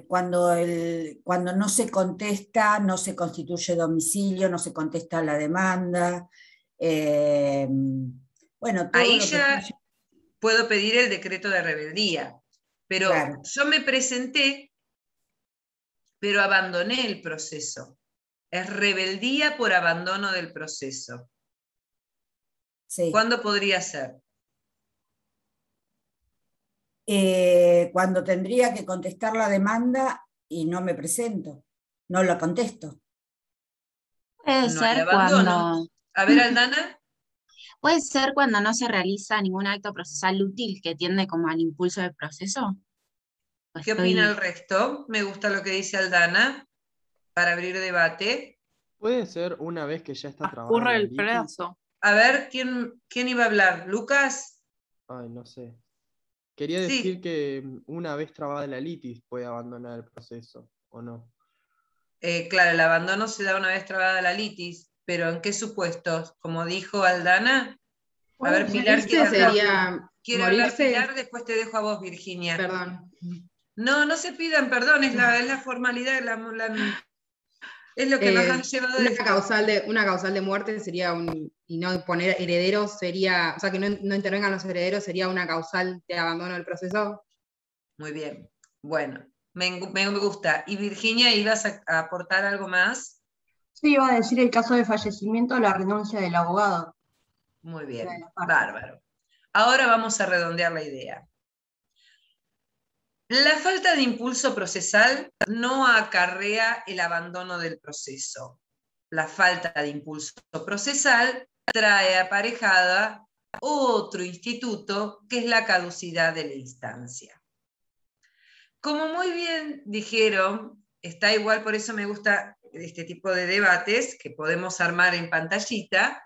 Cuando no se contesta, no se constituye domicilio, no se contesta la demanda. Bueno, todo ahí lo ya que... puedo pedir el decreto de rebeldía, pero claro, yo me presenté, pero abandoné el proceso. Es rebeldía por abandono del proceso. Sí. ¿Cuándo podría ser? Cuando tendría que contestar la demanda y no me presento, no la contesto. Puede ser cuando... A ver, Aldana. Puede ser cuando no se realiza ningún acto procesal útil que tiende como al impulso del proceso. ¿Qué opina el resto? Me gusta lo que dice Aldana, para abrir debate. Puede ser una vez que ya está trabado. Ocurre el plazo. A ver, ¿quién iba a hablar? ¿Lucas? Ay, no sé. Quería decir que una vez trabada la litis puede abandonar el proceso, ¿o no? Claro, el abandono se da una vez trabada la litis, pero ¿en qué supuestos? Como dijo Aldana. A ver, Pilar quiere hablar Pilar, después te dejo a vos, Virginia. Perdón. No se pidan perdón, es la formalidad, es lo que nos han llevado a una causal de muerte sería y no poner herederos sería, o sea, que no intervengan los herederos sería una causal de abandono del proceso. Muy bien, bueno, me gusta. ¿Y Virginia, ibas a aportar algo más? Sí, iba a decir el caso de fallecimiento, la renuncia del abogado. Muy bien, bárbaro. Ahora vamos a redondear la idea. La falta de impulso procesal no acarrea el abandono del proceso. La falta de impulso procesal trae aparejada otro instituto, que es la caducidad de la instancia. Como muy bien dijeron, está igual, por eso me gusta este tipo de debates que podemos armar en pantallita,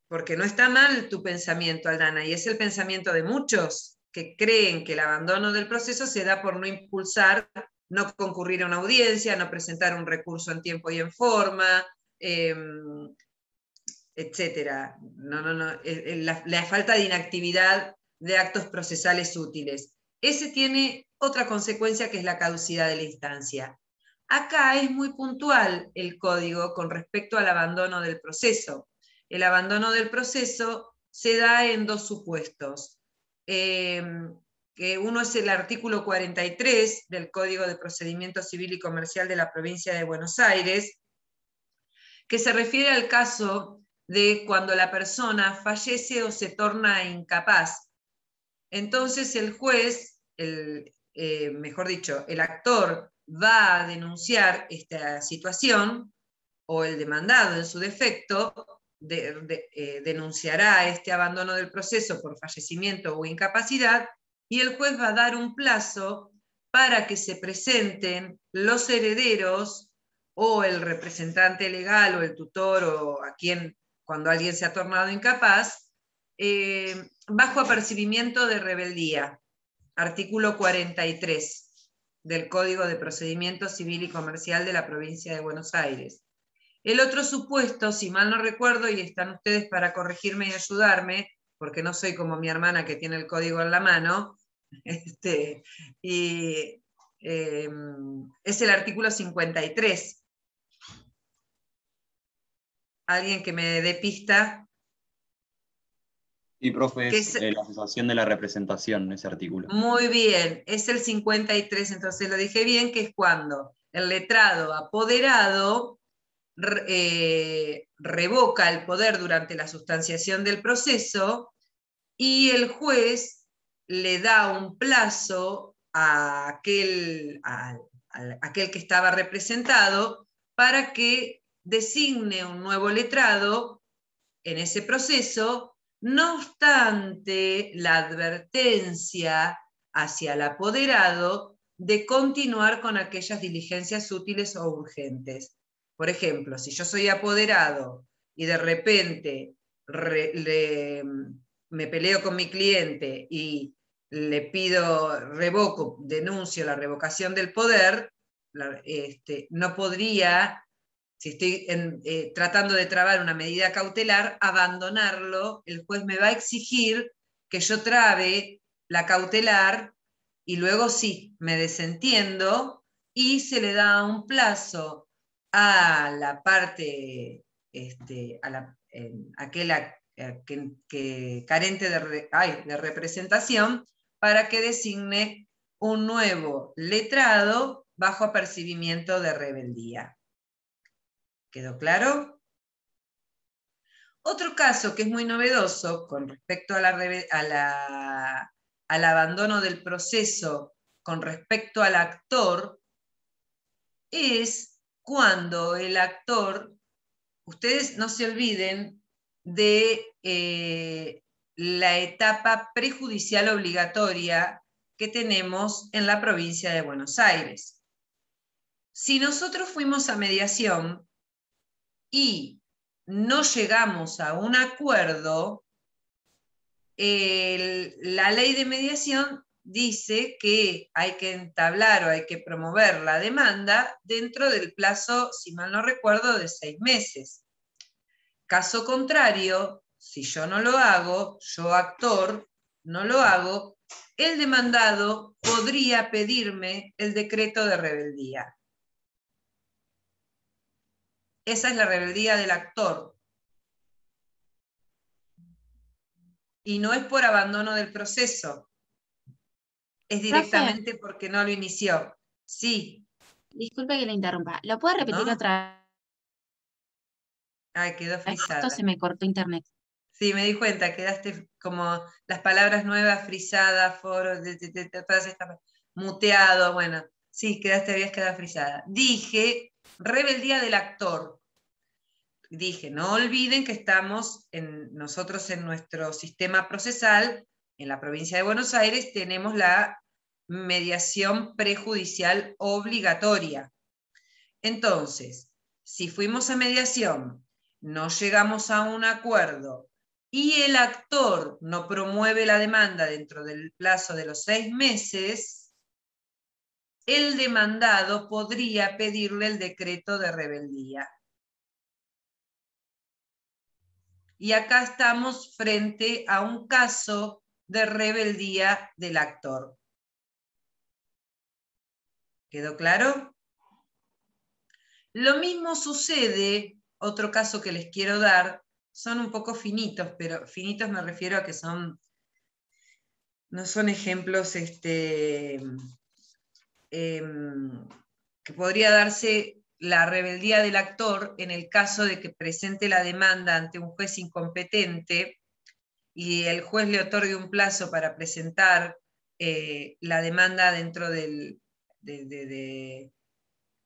porque no está mal tu pensamiento, Aldana, y es el pensamiento de muchos que creen que el abandono del proceso se da por no impulsar, no concurrir a una audiencia, no presentar un recurso en tiempo y en forma, etcétera. La falta de inactividad de actos procesales útiles. Ese tiene otra consecuencia que es la caducidad de la instancia. Acá es muy puntual el código con respecto al abandono del proceso. El abandono del proceso se da en dos supuestos. Que uno es el artículo 43 del Código de Procedimiento Civil y Comercial de la Provincia de Buenos Aires, que se refiere al caso de cuando la persona fallece o se torna incapaz. Entonces el juez mejor dicho, el actor va a denunciar esta situación, o el demandado en su defecto, denunciará este abandono del proceso por fallecimiento o incapacidad, y el juez va a dar un plazo para que se presenten los herederos o el representante legal o el tutor o a quien, cuando alguien se ha tornado incapaz, bajo apercibimiento de rebeldía, artículo 43 del Código de Procedimiento Civil y Comercial de la Provincia de Buenos Aires. El otro supuesto, si mal no recuerdo, y están ustedes para corregirme y ayudarme, porque no soy como mi hermana que tiene el código en la mano, es el artículo 53. ¿Alguien que me dé pista? Y profe, es es la cesación de la representación, ese artículo. Muy bien, es el 53, entonces lo dije bien, que es cuando el letrado apoderado revoca el poder durante la sustanciación del proceso y el juez le da un plazo a aquel que estaba representado para que designe un nuevo letrado en ese proceso, no obstante la advertencia hacia el apoderado de continuar con aquellas diligencias útiles o urgentes. Por ejemplo, si yo soy apoderado y de repente me peleo con mi cliente y le pido, denuncio la revocación del poder, no podría, si estoy tratando de trabar una medida cautelar, abandonarlo. El juez me va a exigir que yo trabe la cautelar y luego sí, me desentiendo y se le da un plazo a la parte, aquella que carente de representación, para que designe un nuevo letrado bajo apercibimiento de rebeldía. ¿Quedó claro? Otro caso que es muy novedoso con respecto al abandono del proceso con respecto al actor es cuando el actor, ustedes no se olviden de la etapa prejudicial obligatoria que tenemos en la provincia de Buenos Aires. Si nosotros fuimos a mediación y no llegamos a un acuerdo, la ley de mediación dice que hay que entablar o hay que promover la demanda dentro del plazo, si mal no recuerdo, de 6 meses. Caso contrario, si yo no lo hago, yo actor no lo hago, el demandado podría pedirme el decreto de rebeldía. Esa es la rebeldía del actor. Y no es por abandono del proceso. Es directamente porque no lo inició. Sí. Disculpe que le interrumpa. ¿Lo puede repetir otra vez? Ay, quedó frisada. Justo se me cortó internet. Sí, me di cuenta, quedaste como las palabras nuevas, frisada, foro, todas estas, muteado, bueno, sí, habías quedado frisada. Dije, rebeldía del actor. Dije, no olviden que estamos nosotros en nuestro sistema procesal, en la provincia de Buenos Aires, tenemos la mediación prejudicial obligatoria. Entonces, si fuimos a mediación, no llegamos a un acuerdo y el actor no promueve la demanda dentro del plazo de los 6 meses, el demandado podría pedirle el decreto de rebeldía. Y acá estamos frente a un caso de rebeldía del actor. ¿Quedó claro? Lo mismo sucede, otro caso que les quiero dar, son un poco finitos, pero finitos me refiero a que no son ejemplos que podría darse la rebeldía del actor en el caso de que presente la demanda ante un juez incompetente y el juez le otorgue un plazo para presentar la demanda dentro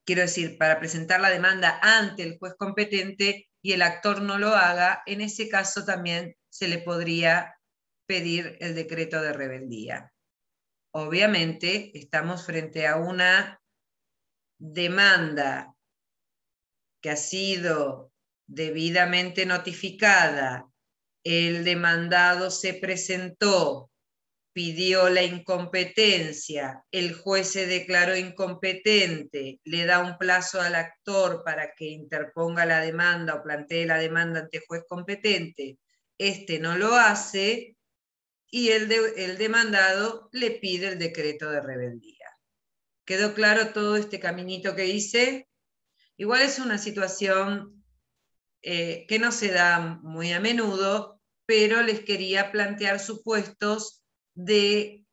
quiero decir, para presentar la demanda ante el juez competente y el actor no lo haga, en ese caso también se le podría pedir el decreto de rebeldía. Obviamente estamos frente a una demanda que ha sido debidamente notificada, el demandado se presentó, pidió la incompetencia, el juez se declaró incompetente, le da un plazo al actor para que interponga la demanda o plantee la demanda ante juez competente, este no lo hace y el demandado le pide el decreto de rebeldía. ¿Quedó claro todo este caminito que hice? Igual es una situación que no se da muy a menudo, pero les quería plantear supuestos de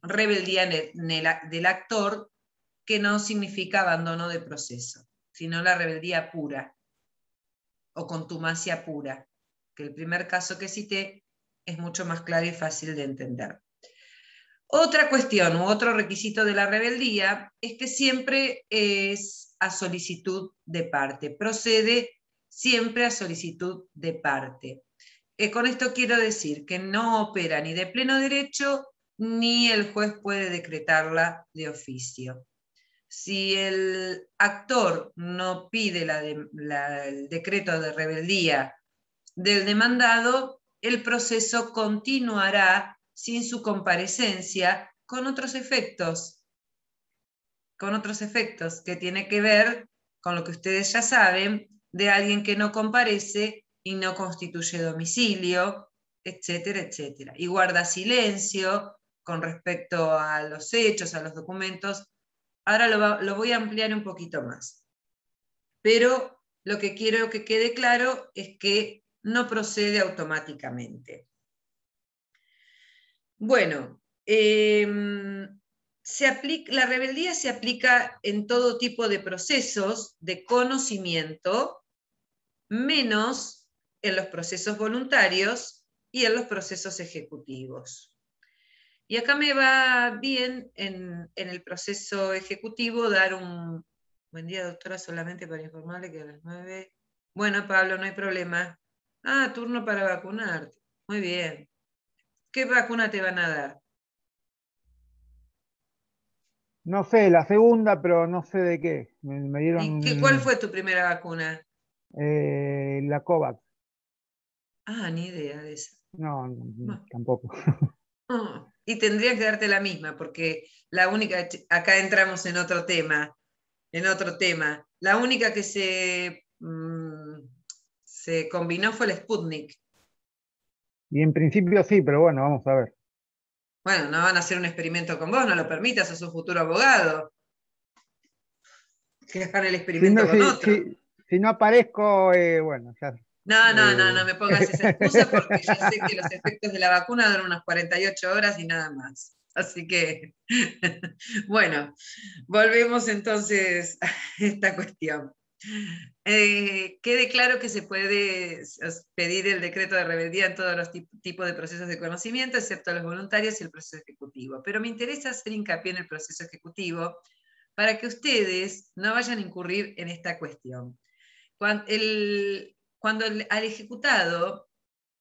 rebeldía del actor, que no significa abandono de proceso, sino la rebeldía pura o contumacia pura, que el primer caso que cité es mucho más claro y fácil de entender. Otra cuestión u otro requisito de la rebeldía es que siempre es a solicitud de parte, procede siempre a solicitud de parte. Con esto quiero decir que no opera ni de pleno derecho, ni el juez puede decretarla de oficio. Si el actor no pide el decreto de rebeldía del demandado, el proceso continuará sin su comparecencia con otros efectos que tiene que ver con lo que ustedes ya saben, de alguien que no comparece y no constituye domicilio, etcétera, etcétera. Y guarda silencio con respecto a los hechos, a los documentos. Ahora lo voy a ampliar un poquito más. Pero lo que quiero que quede claro es que no procede automáticamente. Bueno, la rebeldía se aplica en todo tipo de procesos de conocimiento, menos en los procesos voluntarios y en los procesos ejecutivos. Y acá me va bien en el proceso ejecutivo dar un buen día, doctora, solamente para informarle que a las 9. Bueno, Pablo, no hay problema. Ah, turno para vacunarte. Muy bien. ¿Qué vacuna te van a dar? No sé, la segunda, pero no sé de qué. Me dieron ¿Y cuál fue tu primera vacuna? la COVAX. Ah, ni idea de eso. No, tampoco. Oh, y tendrías que darte la misma, porque la única, acá entramos en otro tema, La única que se combinó fue el Sputnik. Y en principio sí, pero bueno, vamos a ver. Bueno, no van a hacer un experimento con vos, no lo permitas, sos un futuro abogado. Que hagan el experimento con otro. Si no aparezco, bueno, ya. No me pongas esa excusa porque yo sé que los efectos de la vacuna duran unas 48 horas y nada más. Así que, bueno, volvemos entonces a esta cuestión. Quede claro que se puede pedir el decreto de rebeldía en todos los tipos de procesos de conocimiento, excepto los voluntarios y el proceso ejecutivo. Pero me interesa hacer hincapié en el proceso ejecutivo para que ustedes no vayan a incurrir en esta cuestión. Cuando al ejecutado,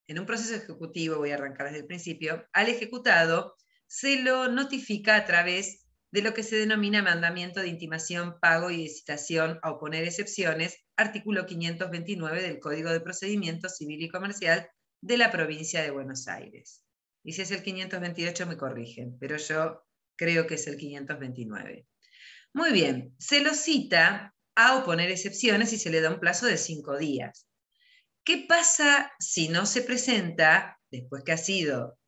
en un proceso ejecutivo, voy a arrancar desde el principio, al ejecutado se lo notifica a través de lo que se denomina mandamiento de intimación, pago y de citación a oponer excepciones, artículo 529 del Código de Procedimiento Civil y Comercial de la provincia de Buenos Aires. Y si es el 528 me corrigen, pero yo creo que es el 529. Muy bien, se lo cita a oponer excepciones y se le da un plazo de 5 días. ¿Qué pasa si no se presenta, después que ha sido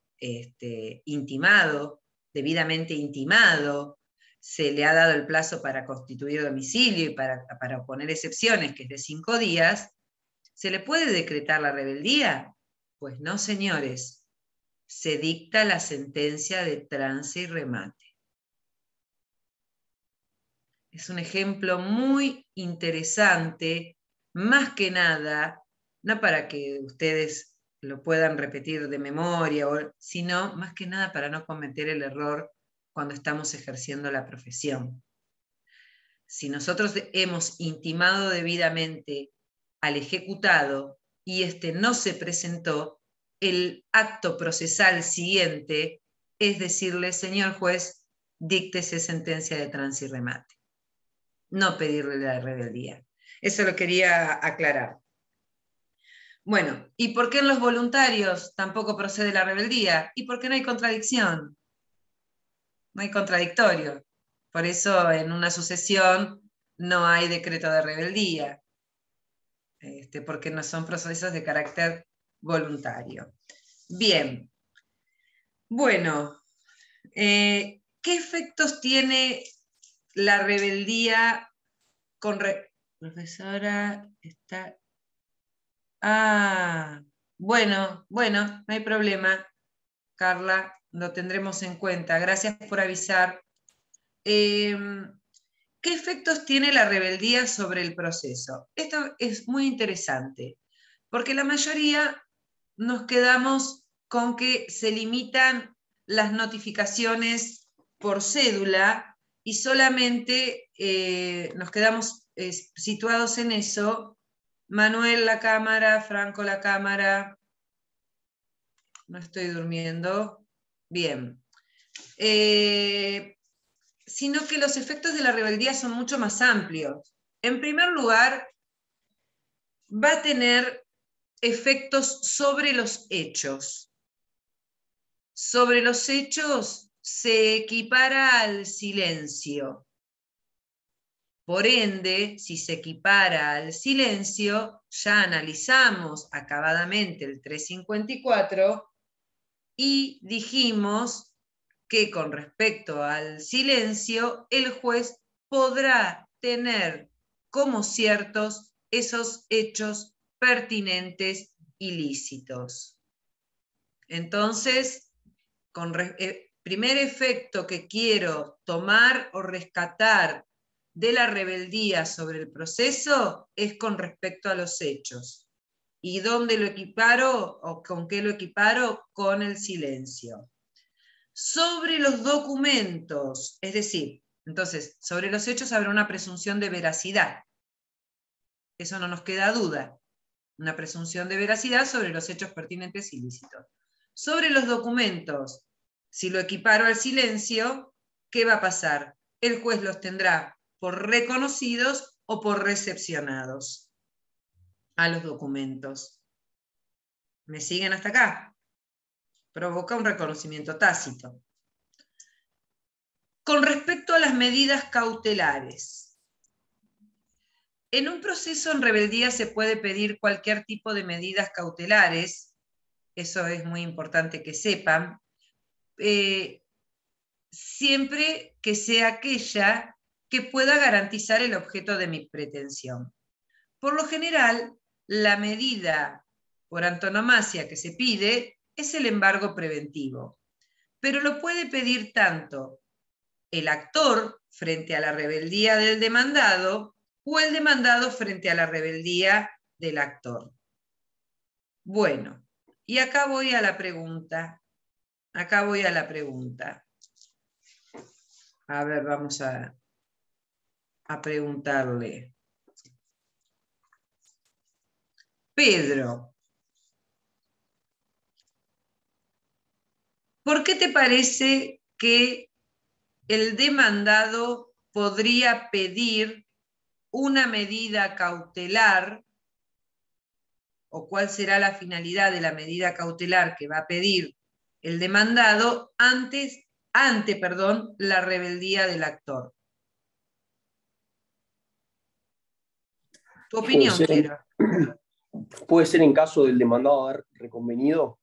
intimado, debidamente intimado, se le ha dado el plazo para constituir domicilio y para oponer excepciones, que es de 5 días, ¿se le puede decretar la rebeldía? Pues no, señores, se dicta la sentencia de trance y remate. Es un ejemplo muy interesante, más que nada, no para que ustedes lo puedan repetir de memoria, sino más que nada para no cometer el error cuando estamos ejerciendo la profesión. Si nosotros hemos intimado debidamente al ejecutado y éste no se presentó, el acto procesal siguiente es decirle, señor juez, díctese sentencia de trance y remate. No pedirle la rebeldía. Eso lo quería aclarar. Bueno, ¿y por qué en los voluntarios tampoco procede la rebeldía? Y porque no hay contradicción. No hay contradictorio. Por eso en una sucesión no hay decreto de rebeldía, porque no son procesos de carácter voluntario. Bien. Bueno, ¿qué efectos tiene la rebeldía con... Profesora, está... bueno, no hay problema, Carla, lo tendremos en cuenta. Gracias por avisar. ¿Qué efectos tiene la rebeldía sobre el proceso? Esto es muy interesante, porque la mayoría nos quedamos con que se limitan las notificaciones por cédula y solamente nos quedamos situados en eso. Manuel, la cámara, Franco, la cámara. No estoy durmiendo. Bien. Sino que los efectos de la rebeldía son mucho más amplios. En primer lugar, va a tener efectos sobre los hechos. Sobre los hechos se equipara al silencio. Por ende, si se equipara al silencio, ya analizamos acabadamente el 354 y dijimos que con respecto al silencio, el juez podrá tener como ciertos esos hechos pertinentes ilícitos. Entonces, primer efecto que quiero tomar o rescatar de la rebeldía sobre el proceso es con respecto a los hechos. ¿Y dónde lo equiparo o con qué lo equiparo? Con el silencio. Sobre los documentos, es decir, entonces, sobre los hechos habrá una presunción de veracidad. Eso no nos queda duda. Una presunción de veracidad sobre los hechos pertinentes ilícitos. Sobre los documentos, si lo equiparo al silencio, ¿qué va a pasar? El juez los tendrá por reconocidos o por recepcionados a los documentos. ¿Me siguen hasta acá? Provoca un reconocimiento tácito. Con respecto a las medidas cautelares, en un proceso en rebeldía se puede pedir cualquier tipo de medidas cautelares, eso es muy importante que sepan, siempre que sea aquella que pueda garantizar el objeto de mi pretensión. Por lo general, la medida por antonomasia que se pide es el embargo preventivo, pero lo puede pedir tanto el actor frente a la rebeldía del demandado o el demandado frente a la rebeldía del actor. Bueno, y acá voy a la pregunta. A ver, vamos a preguntarle. Pedro, ¿por qué te parece que el demandado podría pedir una medida cautelar, o cuál será la finalidad de la medida cautelar que va a pedir el demandado ante la rebeldía del actor? Tu opinión, quiero. ¿Puede ser en caso del demandado haber reconvenido?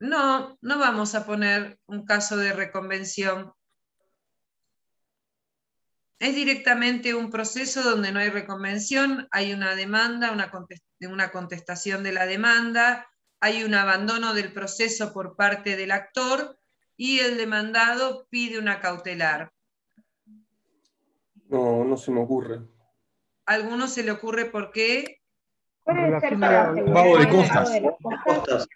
No vamos a poner un caso de reconvención. Es directamente un proceso donde no hay reconvención, hay una demanda, una contestación de la demanda, hay un abandono del proceso por parte del actor y el demandado pide una cautelar. No se me ocurre. ¿A alguno se le ocurre por qué? Puede ser para asegurar Pago de el pago costas. de las costas.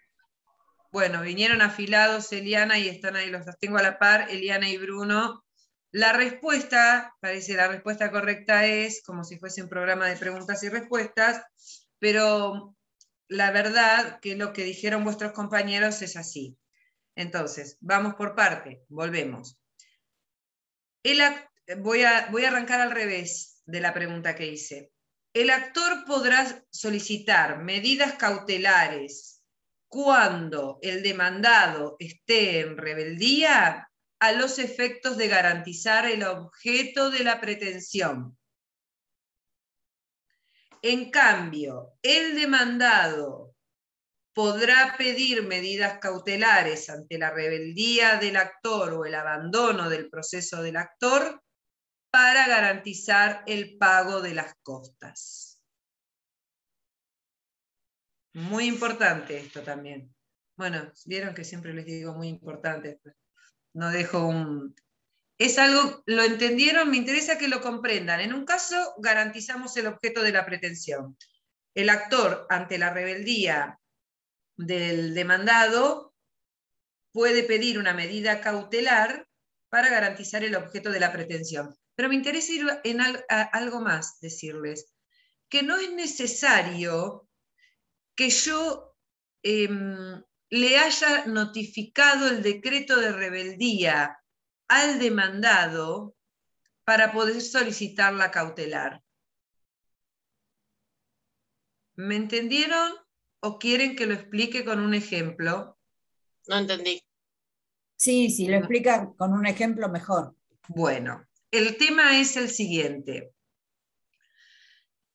Bueno, vinieron afilados Eliana y están ahí, los tengo a la par, Eliana y Bruno. La respuesta, parece la respuesta correcta es, como si fuese un programa de preguntas y respuestas, pero la verdad que lo que dijeron vuestros compañeros es así. Entonces, vamos por parte, volvemos. Voy a arrancar al revés de la pregunta que hice. El actor podrá solicitar medidas cautelares cuando el demandado esté en rebeldía a los efectos de garantizar el objeto de la pretensión. En cambio, el demandado podrá pedir medidas cautelares ante la rebeldía del actor o el abandono del proceso del actor para garantizar el pago de las costas. Muy importante esto también. Bueno, vieron que siempre les digo muy importante. No dejo un... Es algo, ¿lo entendieron? Me interesa que lo comprendan. En un caso, garantizamos el objeto de la pretensión. El actor, ante la rebeldía del demandado, puede pedir una medida cautelar para garantizar el objeto de la pretensión. Pero me interesa ir en algo más, decirles, que no es necesario que yo le haya notificado el decreto de rebeldía al demandado para poder solicitar la cautelar. ¿Me entendieron o quieren que lo explique con un ejemplo? No entendí. Sí, si lo explica con un ejemplo mejor. Bueno, el tema es el siguiente.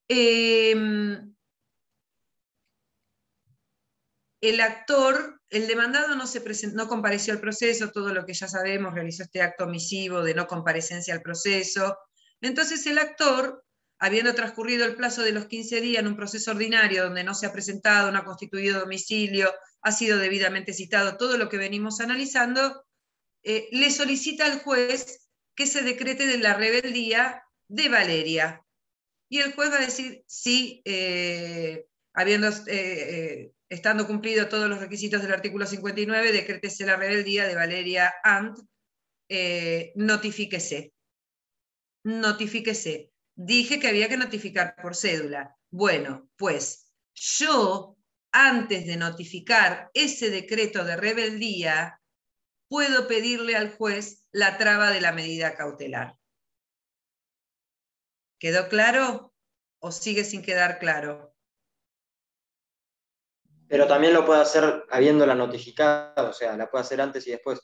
El actor, el demandado no compareció al proceso, todo lo que ya sabemos, realizó este acto omisivo de no comparecencia al proceso. Entonces el actor, habiendo transcurrido el plazo de los 15 días en un proceso ordinario donde no se ha presentado, no ha constituido domicilio, ha sido debidamente citado, todo lo que venimos analizando, le solicita al juez que se decrete de la rebeldía de Valeria. Y el juez va a decir, sí, estando cumplidos todos los requisitos del artículo 59, decrétese la rebeldía de Valeria Ant, notifíquese. Notifíquese. Dije que había que notificar por cédula. Bueno, pues yo, antes de notificar ese decreto de rebeldía, puedo pedirle al juez la traba de la medida cautelar. ¿Quedó claro o sigue sin quedar claro? Pero también lo puede hacer habiéndola notificado, o sea, la puede hacer antes y después.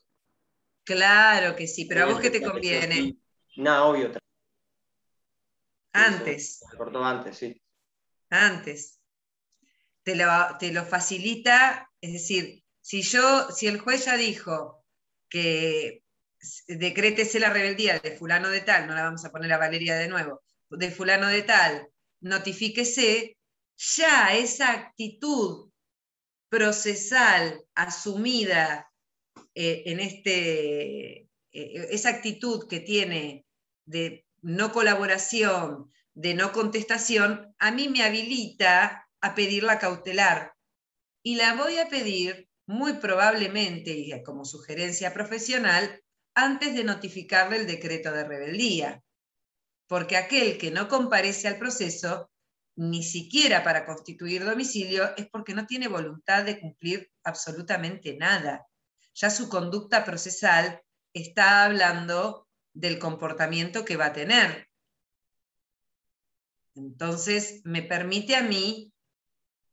Claro que sí, pero ¿a vos qué te conviene? No, obvio. Antes. Se cortó antes, sí. Antes. Te lo facilita, es decir, si el juez ya dijo que decrétese la rebeldía de fulano de tal, no la vamos a poner a Valeria de nuevo, de fulano de tal, notifíquese, ya esa actitud procesal asumida esa actitud que tiene de no colaboración, de no contestación, a mí me habilita a pedir la cautelar. Y la voy a pedir muy probablemente, y como sugerencia profesional, antes de notificarle el decreto de rebeldía. Porque aquel que no comparece al proceso, ni siquiera para constituir domicilio, es porque no tiene voluntad de cumplir absolutamente nada. Ya su conducta procesal está hablando del comportamiento que va a tener. Entonces, me permite a mí,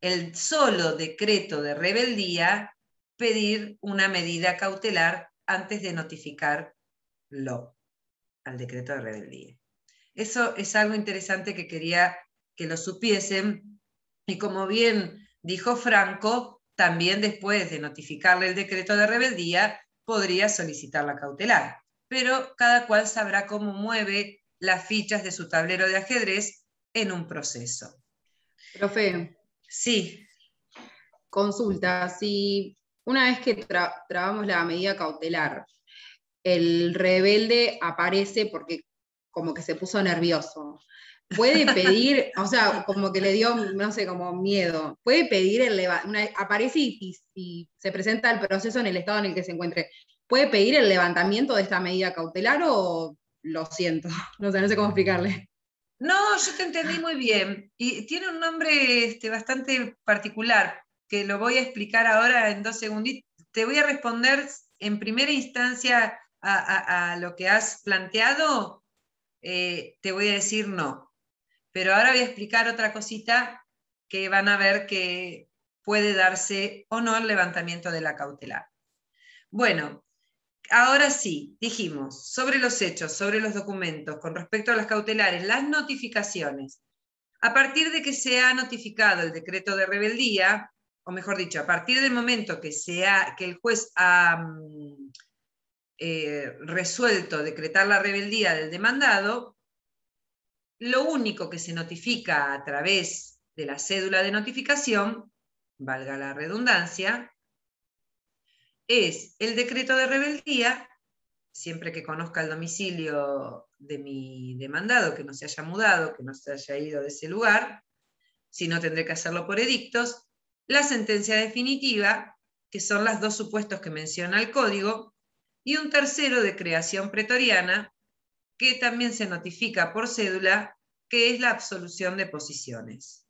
el solo decreto de rebeldía, pedir una medida cautelar antes de notificarlo al decreto de rebeldía. Eso es algo interesante que quería que lo supiesen, y como bien dijo Franco, también después de notificarle el decreto de rebeldía, podría solicitar la cautelar. Pero cada cual sabrá cómo mueve las fichas de su tablero de ajedrez en un proceso. Profe. Sí. Consulta, si una vez que trabamos la medida cautelar, el rebelde aparece porque como que se puso nervioso, puede pedir, o sea, como que le dio, no sé, como miedo, puede pedir aparece y se presenta el proceso en el estado en el que se encuentre, ¿puede pedir el levantamiento de esta medida cautelar o lo siento? No sé cómo explicarle. No, yo te entendí muy bien. Y tiene un nombre bastante particular, que lo voy a explicar ahora en 2 segunditos. Te voy a responder en primera instancia a lo que has planteado, te voy a decir no. Pero ahora voy a explicar otra cosita que van a ver que puede darse o no el levantamiento de la cautelar. Bueno, ahora sí, dijimos, sobre los hechos, sobre los documentos, con respecto a las cautelares, las notificaciones. A partir de que se ha notificado el decreto de rebeldía, o mejor dicho, a partir del momento que el juez ha resuelto decretar la rebeldía del demandado, lo único que se notifica a través de la cédula de notificación, valga la redundancia, es el decreto de rebeldía, siempre que conozca el domicilio de mi demandado, que no se haya mudado, que no se haya ido de ese lugar, si no tendré que hacerlo por edictos, la sentencia definitiva, que son los 2 supuestos que menciona el código, y un tercero de creación pretoriana, que también se notifica por cédula, que es la absolución de posiciones.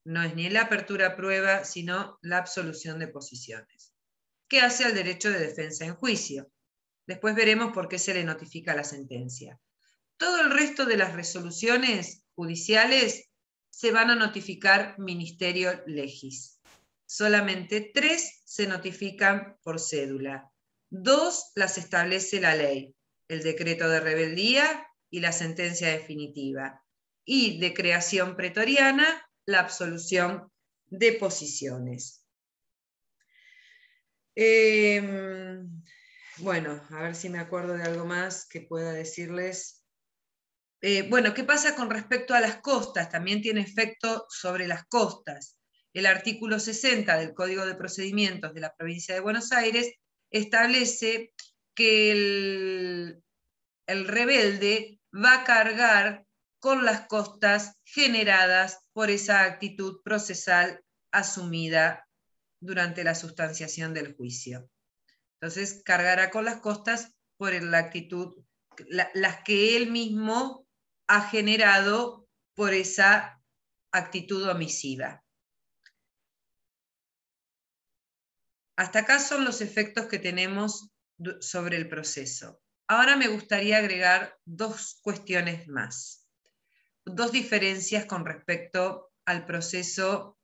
No es ni la apertura a prueba, sino la absolución de posiciones, que hace al derecho de defensa en juicio. Después veremos por qué se le notifica la sentencia. Todo el resto de las resoluciones judiciales se van a notificar ministerio legis. Solamente 3 se notifican por cédula. 2 las establece la ley, el decreto de rebeldía y la sentencia definitiva. Y de creación pretoriana, la absolución de posiciones. Bueno, a ver si me acuerdo de algo más que pueda decirles. Bueno, ¿qué pasa con respecto a las costas? También tiene efecto sobre las costas. El artículo 60 del Código de Procedimientos de la Provincia de Buenos Aires establece que el rebelde va a cargar con las costas generadas por esa actitud procesal asumida durante la sustanciación del juicio. Entonces, cargará con las costas por la actitud, las que él mismo ha generado por esa actitud omisiva. Hasta acá son los efectos que tenemos sobre el proceso. Ahora me gustaría agregar 2 cuestiones más, 2 diferencias con respecto al proceso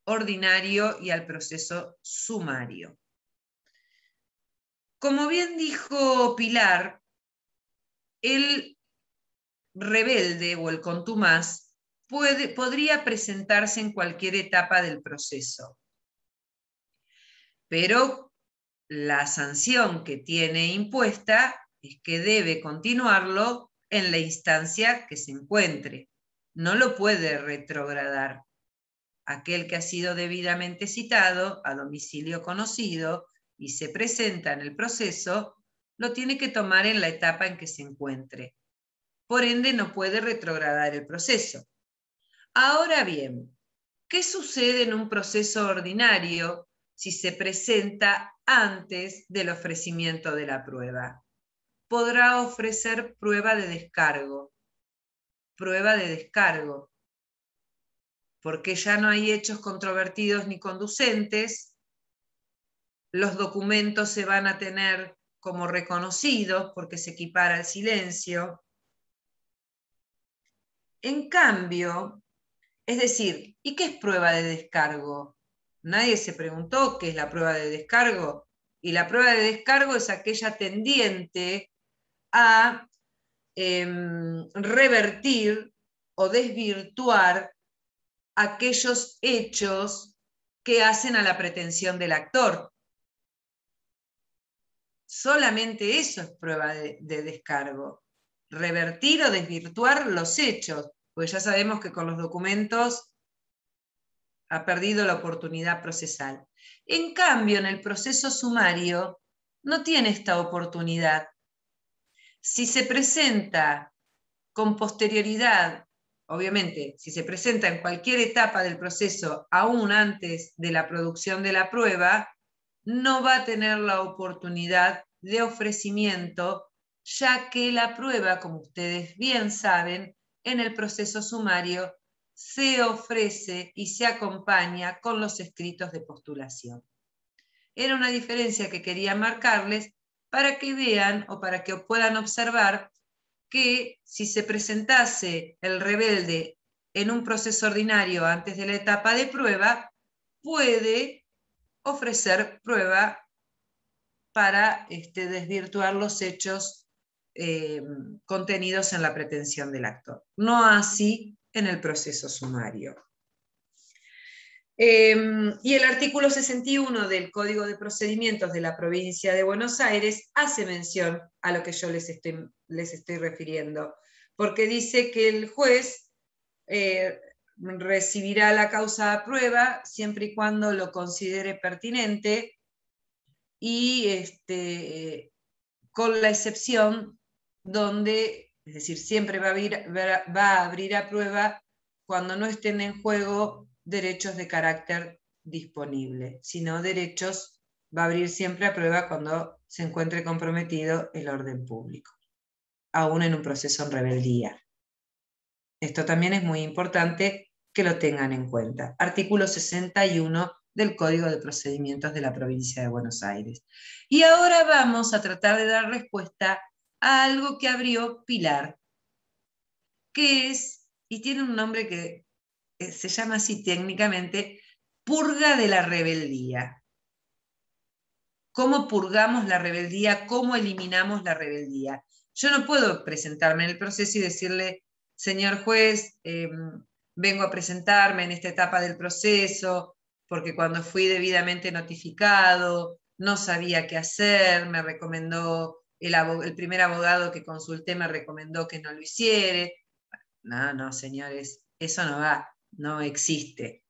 ordinario y al proceso sumario. Como bien dijo Pilar, el rebelde o el contumaz podría presentarse en cualquier etapa del proceso, pero la sanción que tiene impuesta es que debe continuarlo en la instancia que se encuentre. No lo puede retrogradar. Aquel que ha sido debidamente citado, a domicilio conocido, y se presenta en el proceso, lo tiene que tomar en la etapa en que se encuentre. Por ende, no puede retrogradar el proceso. Ahora bien, ¿qué sucede en un proceso ordinario si se presenta antes del ofrecimiento de la prueba? Podrá ofrecer prueba de descargo. Prueba de descargo. Porque ya no hay hechos controvertidos ni conducentes, los documentos se van a tener como reconocidos porque se equipara al silencio. En cambio, es decir, ¿y qué es prueba de descargo? Nadie se preguntó qué es la prueba de descargo. Y la prueba de descargo es aquella tendiente a revertir o desvirtuar aquellos hechos que hacen a la pretensión del actor. Solamente eso es prueba de descargo. Revertir o desvirtuar los hechos, pues ya sabemos que con los documentos ha perdido la oportunidad procesal. En cambio, en el proceso sumario no tiene esta oportunidad. Si se presenta con posterioridad, obviamente, si se presenta en cualquier etapa del proceso, aún antes de la producción de la prueba, no va a tener la oportunidad de ofrecimiento, ya que la prueba, como ustedes bien saben, en el proceso sumario se ofrece y se acompaña con los escritos de postulación. Era una diferencia que quería marcarles para que vean o para que puedan observar que si se presentase el rebelde en un proceso ordinario antes de la etapa de prueba, puede ofrecer prueba para desvirtuar los hechos contenidos en la pretensión del actor. No así en el proceso sumario. Y el artículo 61 del Código de Procedimientos de la Provincia de Buenos Aires hace mención a lo que yo les estoy refiriendo, porque dice que el juez recibirá la causa a prueba siempre y cuando lo considere pertinente y con la excepción donde, es decir, siempre va a abrir a prueba cuando no estén en juego derechos de carácter disponible, sino derechos va a abrir siempre a prueba cuando se encuentre comprometido el orden público, aún en un proceso en rebeldía. Esto también es muy importante que lo tengan en cuenta. Artículo 61 del Código de Procedimientos de la Provincia de Buenos Aires. Y ahora vamos a tratar de dar respuesta a algo que abrió Pilar, que es, y tiene un nombre que se llama así técnicamente, purga de la rebeldía. ¿Cómo purgamos la rebeldía? ¿Cómo eliminamos la rebeldía? Yo no puedo presentarme en el proceso y decirle, señor juez, vengo a presentarme en esta etapa del proceso, porque cuando fui debidamente notificado, no sabía qué hacer, me recomendó, el primer abogado que consulté me recomendó que no lo hiciere. No, señores, eso no va, no existe.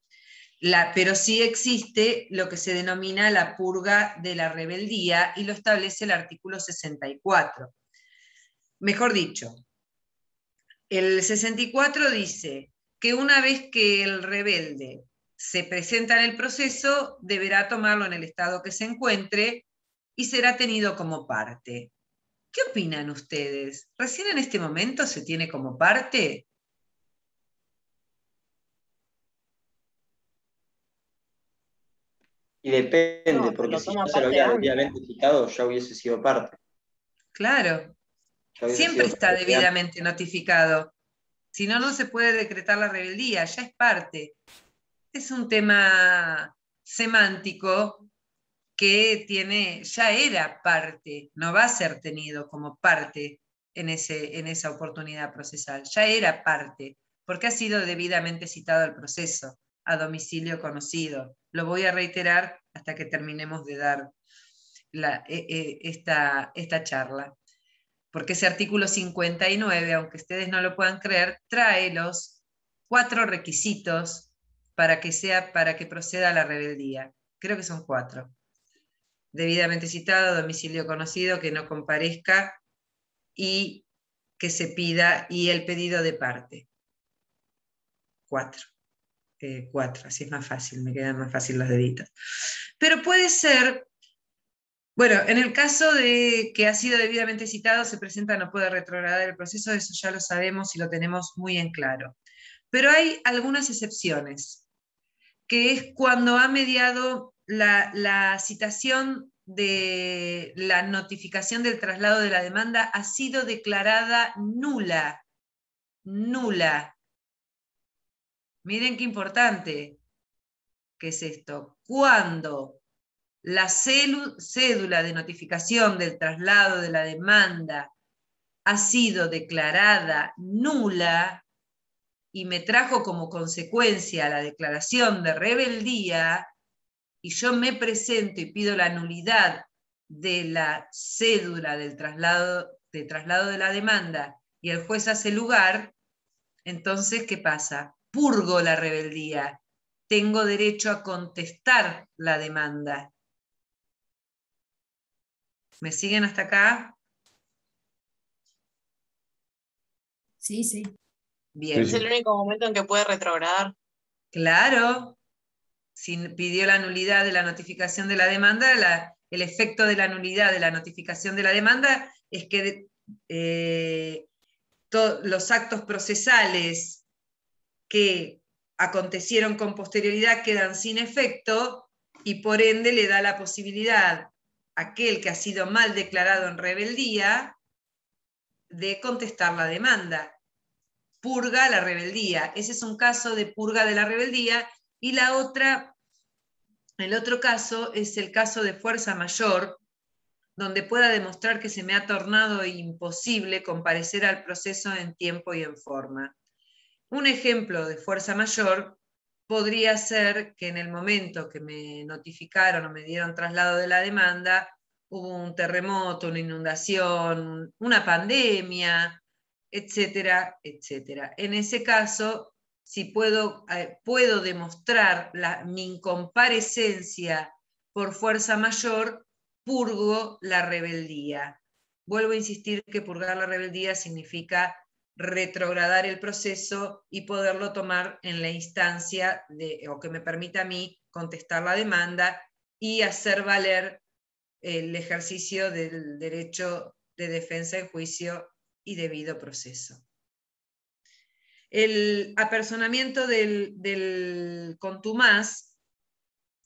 Pero sí existe lo que se denomina la purga de la rebeldía y lo establece el artículo 64. Mejor dicho, el 64 dice que una vez que el rebelde se presenta en el proceso, deberá tomarlo en el estado que se encuentre y será tenido como parte. ¿Qué opinan ustedes? ¿Recién en este momento se tiene como parte? Y depende, porque si ya se lo había debidamente citado, ya hubiese sido parte. Claro, siempre está debidamente notificado. Si no, no se puede decretar la rebeldía, ya es parte. Es un tema semántico que ya era parte, no va a ser tenido como parte en esa oportunidad procesal, ya era parte, porque ha sido debidamente citado al proceso, a domicilio conocido. Lo voy a reiterar hasta que terminemos de dar esta charla. Porque ese artículo 59, aunque ustedes no lo puedan creer, trae los 4 requisitos para que proceda la rebeldía. Creo que son 4. Debidamente citado, domicilio conocido, que no comparezca y que se pida, y el pedido de parte. 4. 4, así es más fácil, me quedan más fácil los deditos. Pero puede ser, bueno, en el caso de que ha sido debidamente citado, se presenta, no puede retrogradar el proceso, eso ya lo sabemos y lo tenemos muy en claro. Pero hay algunas excepciones, que es cuando ha mediado la citación de la notificación del traslado de la demanda ha sido declarada nula. Nula. Miren qué importante que es esto. Cuando la cédula de notificación del traslado de la demanda ha sido declarada nula y me trajo como consecuencia la declaración de rebeldía, y yo me presento y pido la nulidad de la cédula del traslado de la demanda y el juez hace lugar, entonces, ¿qué pasa? Purgo la rebeldía. Tengo derecho a contestar la demanda. ¿Me siguen hasta acá? Sí, sí. Bien. Es el único momento en que puede retrogradar. Claro. Si pidió la nulidad de la notificación de la demanda, el efecto de la nulidad de la notificación de la demanda es que los actos procesales que acontecieron con posterioridad quedan sin efecto y por ende le da la posibilidad a aquel que ha sido mal declarado en rebeldía de contestar la demanda. Purga la rebeldía. Ese es un caso de purga de la rebeldía. Y el otro caso es el caso de fuerza mayor, donde pueda demostrar que se me ha tornado imposible comparecer al proceso en tiempo y en forma. Un ejemplo de fuerza mayor podría ser que en el momento que me notificaron o me dieron traslado de la demanda, hubo un terremoto, una inundación, una pandemia, etcétera, etcétera. En ese caso, si puedo demostrar mi incomparecencia por fuerza mayor, purgo la rebeldía. Vuelvo a insistir que purgar la rebeldía significa retrogradar el proceso y poderlo tomar en la instancia o que me permita a mí contestar la demanda y hacer valer el ejercicio del derecho de defensa en juicio y debido proceso. El apersonamiento del contumaz,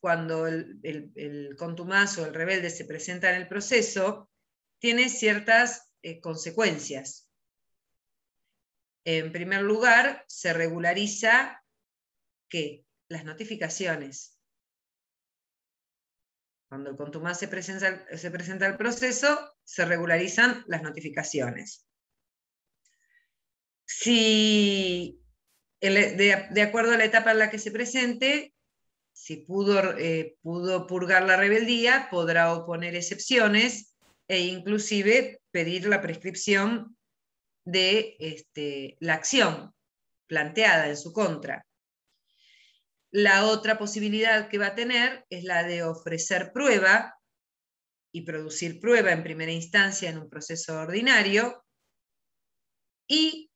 cuando el contumaz o el rebelde se presenta en el proceso, tiene ciertas consecuencias. En primer lugar, se regulariza ¿qué? Las notificaciones. Cuando el contumaz se presenta al proceso, se regularizan las notificaciones. Si, de acuerdo a la etapa en la que se presente, si pudo purgar la rebeldía, podrá oponer excepciones e inclusive pedir la prescripción de la acción planteada en su contra. La otra posibilidad que va a tener es la de ofrecer prueba y producir prueba en primera instancia en un proceso ordinario, y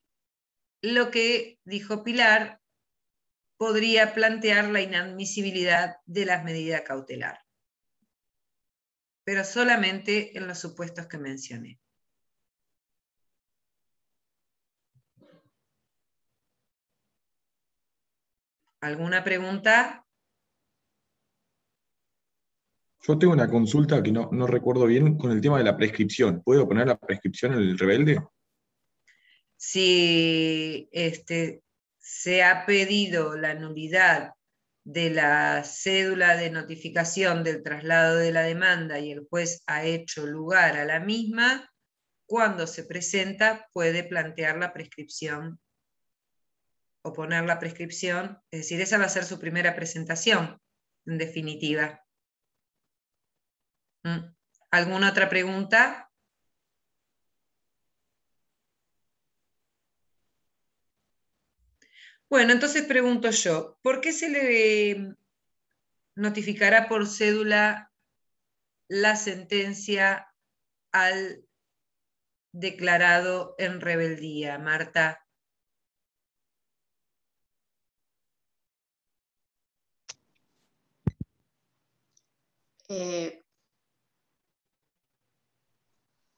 lo que dijo Pilar, podría plantear la inadmisibilidad de la medida cautelar, pero solamente en los supuestos que mencioné. ¿Alguna pregunta? Yo tengo una consulta que no recuerdo bien con el tema de la prescripción. ¿Puedo poner la prescripción en el rebelde? Si se ha pedido la nulidad de la cédula de notificación del traslado de la demanda y el juez ha hecho lugar a la misma, cuando se presenta puede plantear la prescripción o poner la prescripción, es decir, esa va a ser su primera presentación, en definitiva. ¿Alguna otra pregunta? Bueno, entonces pregunto yo, ¿por qué se le notificará por cédula la sentencia al declarado en rebeldía, Marta?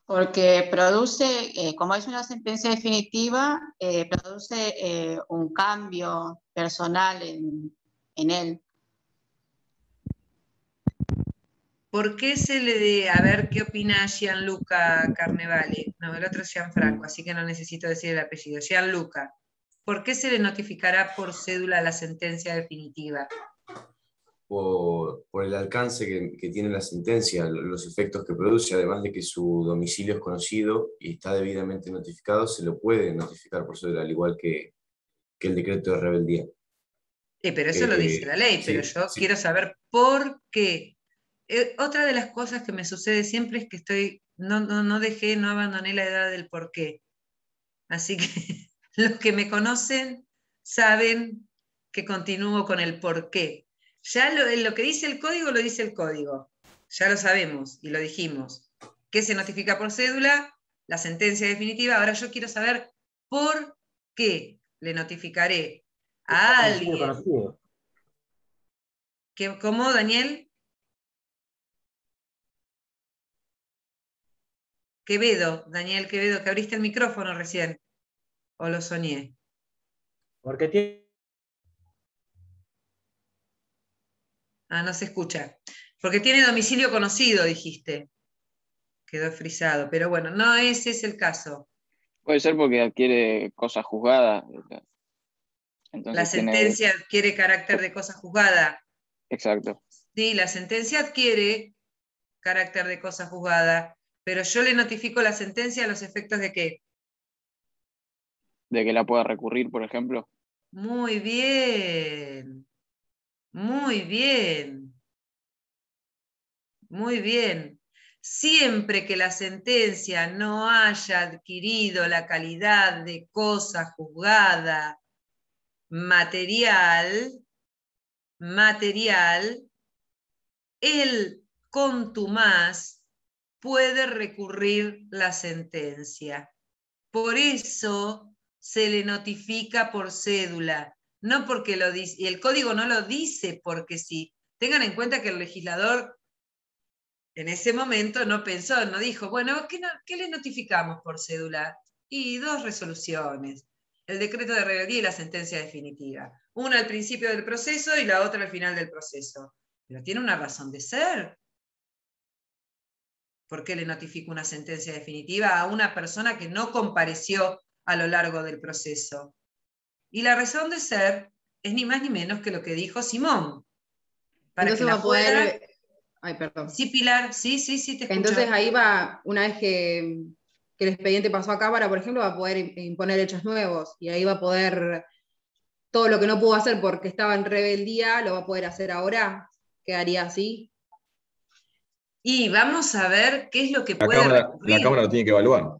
Porque produce, como es una sentencia definitiva, produce un cambio personal en él. ¿Por qué se le a ver qué opina Gianluca Carnevale? No, el otro es Gianfranco, así que no necesito decir el apellido. Gianluca, ¿por qué se le notificará por cédula la sentencia definitiva? Por el alcance que tiene la sentencia, los efectos que produce, además de que su domicilio es conocido y está debidamente notificado, se lo puede notificar por cédula, al igual que el decreto de rebeldía. Pero eso lo dice la ley, pero yo quiero saber por qué. Otra de las cosas que me sucede siempre es que no abandoné la edad del por qué. Así que los que me conocen saben que continúo con el por qué. Ya lo que dice el código, lo dice el código. Ya lo sabemos y lo dijimos. ¿Qué se notifica por cédula? La sentencia definitiva. Ahora yo quiero saber ¿Por qué? Le notificaré a alguien. ¿Cómo, Daniel? Quevedo, Daniel Quevedo, que abriste el micrófono recién. ¿O lo soñé? Porque tiene... Ah, no se escucha. Porque tiene domicilio conocido, dijiste. Quedó frisado, pero bueno, no ese es el caso. Puede ser porque adquiere cosa juzgada. Entonces La sentencia adquiere carácter de cosa juzgada. Exacto. Sí, la sentencia adquiere carácter de cosa juzgada, pero yo le notifico la sentencia a los efectos de ¿qué? De que la pueda recurrir, por ejemplo. Muy bien. Muy bien. Muy bien. Siempre que la sentencia no haya adquirido la calidad de cosa juzgada material, el contumaz puede recurrir la sentencia. Por eso se le notifica por cédula, no porque lo dice, y el código no lo dice porque sí. Tengan en cuenta que el legislador en ese momento no pensó, no dijo, bueno, ¿qué le notificamos por cédula? Y 2 resoluciones, el decreto de rebeldía y la sentencia definitiva. Una al principio del proceso y la otra al final del proceso. Pero tiene una razón de ser. ¿Por qué le notifico una sentencia definitiva a una persona que no compareció a lo largo del proceso? Y la razón de ser es ni más ni menos que lo que dijo Simón. Para Entonces que va la a poder... pueda... Ay, perdón. Sí, Pilar, sí, te escucho. Entonces ahí va, una vez que el expediente pasó a cámara, por ejemplo, va a poder imponer hechos nuevos, y ahí va a poder, todo lo que no pudo hacer porque estaba en rebeldía, lo va a poder hacer ahora. ¿Quedaría así? Y vamos a ver qué es lo que puede recurrir. La Cámara lo tiene que evaluar.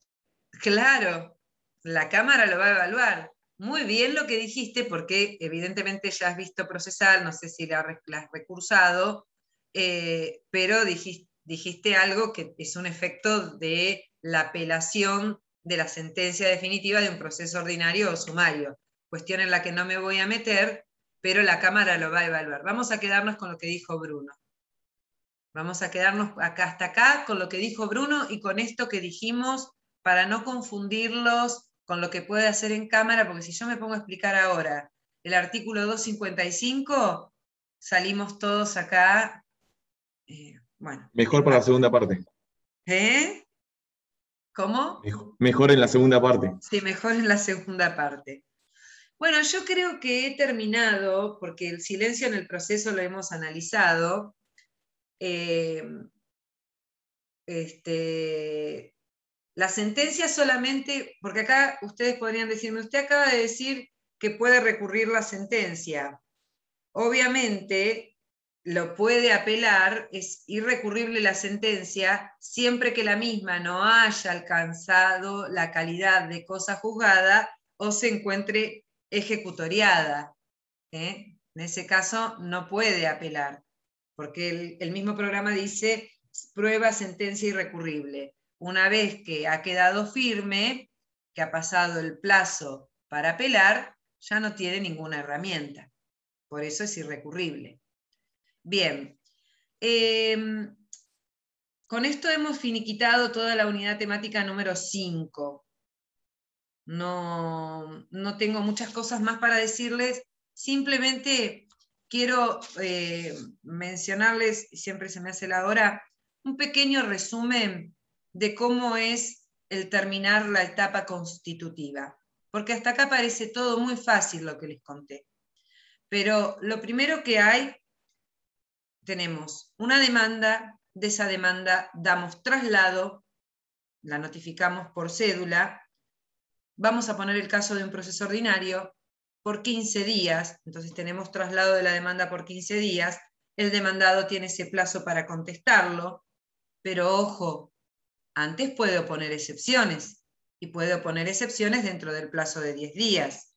Claro, la Cámara lo va a evaluar. Muy bien lo que dijiste, porque evidentemente ya has visto procesal, no sé si la has recursado, pero dijiste algo que es un efecto de la apelación de la sentencia definitiva de un proceso ordinario o sumario. Cuestión en la que no me voy a meter, pero la Cámara lo va a evaluar. Vamos a quedarnos con lo que dijo Bruno. Vamos a quedarnos hasta acá con lo que dijo Bruno y con esto que dijimos para no confundirlos con lo que puede hacer en Cámara, porque si yo me pongo a explicar ahora el artículo 255, salimos todos acá. Bueno. Mejor para la segunda parte. ¿Eh? ¿Cómo? Mejor en la segunda parte. Sí, mejor en la segunda parte. Bueno, yo creo que he terminado, porque el silencio en el proceso lo hemos analizado. La sentencia solamente, porque acá ustedes podrían decirme, usted acaba de decir que puede recurrir la sentencia. Obviamente lo puede apelar, es irrecurrible la sentencia siempre que la misma no haya alcanzado la calidad de cosa juzgada o se encuentre ejecutoriada. En ese caso no puede apelar, porque el mismo programa dice prueba, sentencia irrecurrible. Una vez que ha quedado firme, que ha pasado el plazo para apelar, ya no tiene ninguna herramienta. Por eso es irrecurrible. Bien. Con esto hemos finiquitado toda la unidad temática número 5. No tengo muchas cosas más para decirles. Simplemente quiero mencionarles, siempre se me hace la hora, un pequeño resumen de cómo es el terminar la etapa constitutiva. Porque hasta acá parece todo muy fácil lo que les conté. Pero lo primero que hay, tenemos una demanda, de esa demanda damos traslado, la notificamos por cédula, vamos a poner el caso de un proceso ordinario, por 15 días, entonces tenemos traslado de la demanda por 15 días, el demandado tiene ese plazo para contestarlo, pero ojo, antes puede oponer excepciones, y puede oponer excepciones dentro del plazo de 10 días,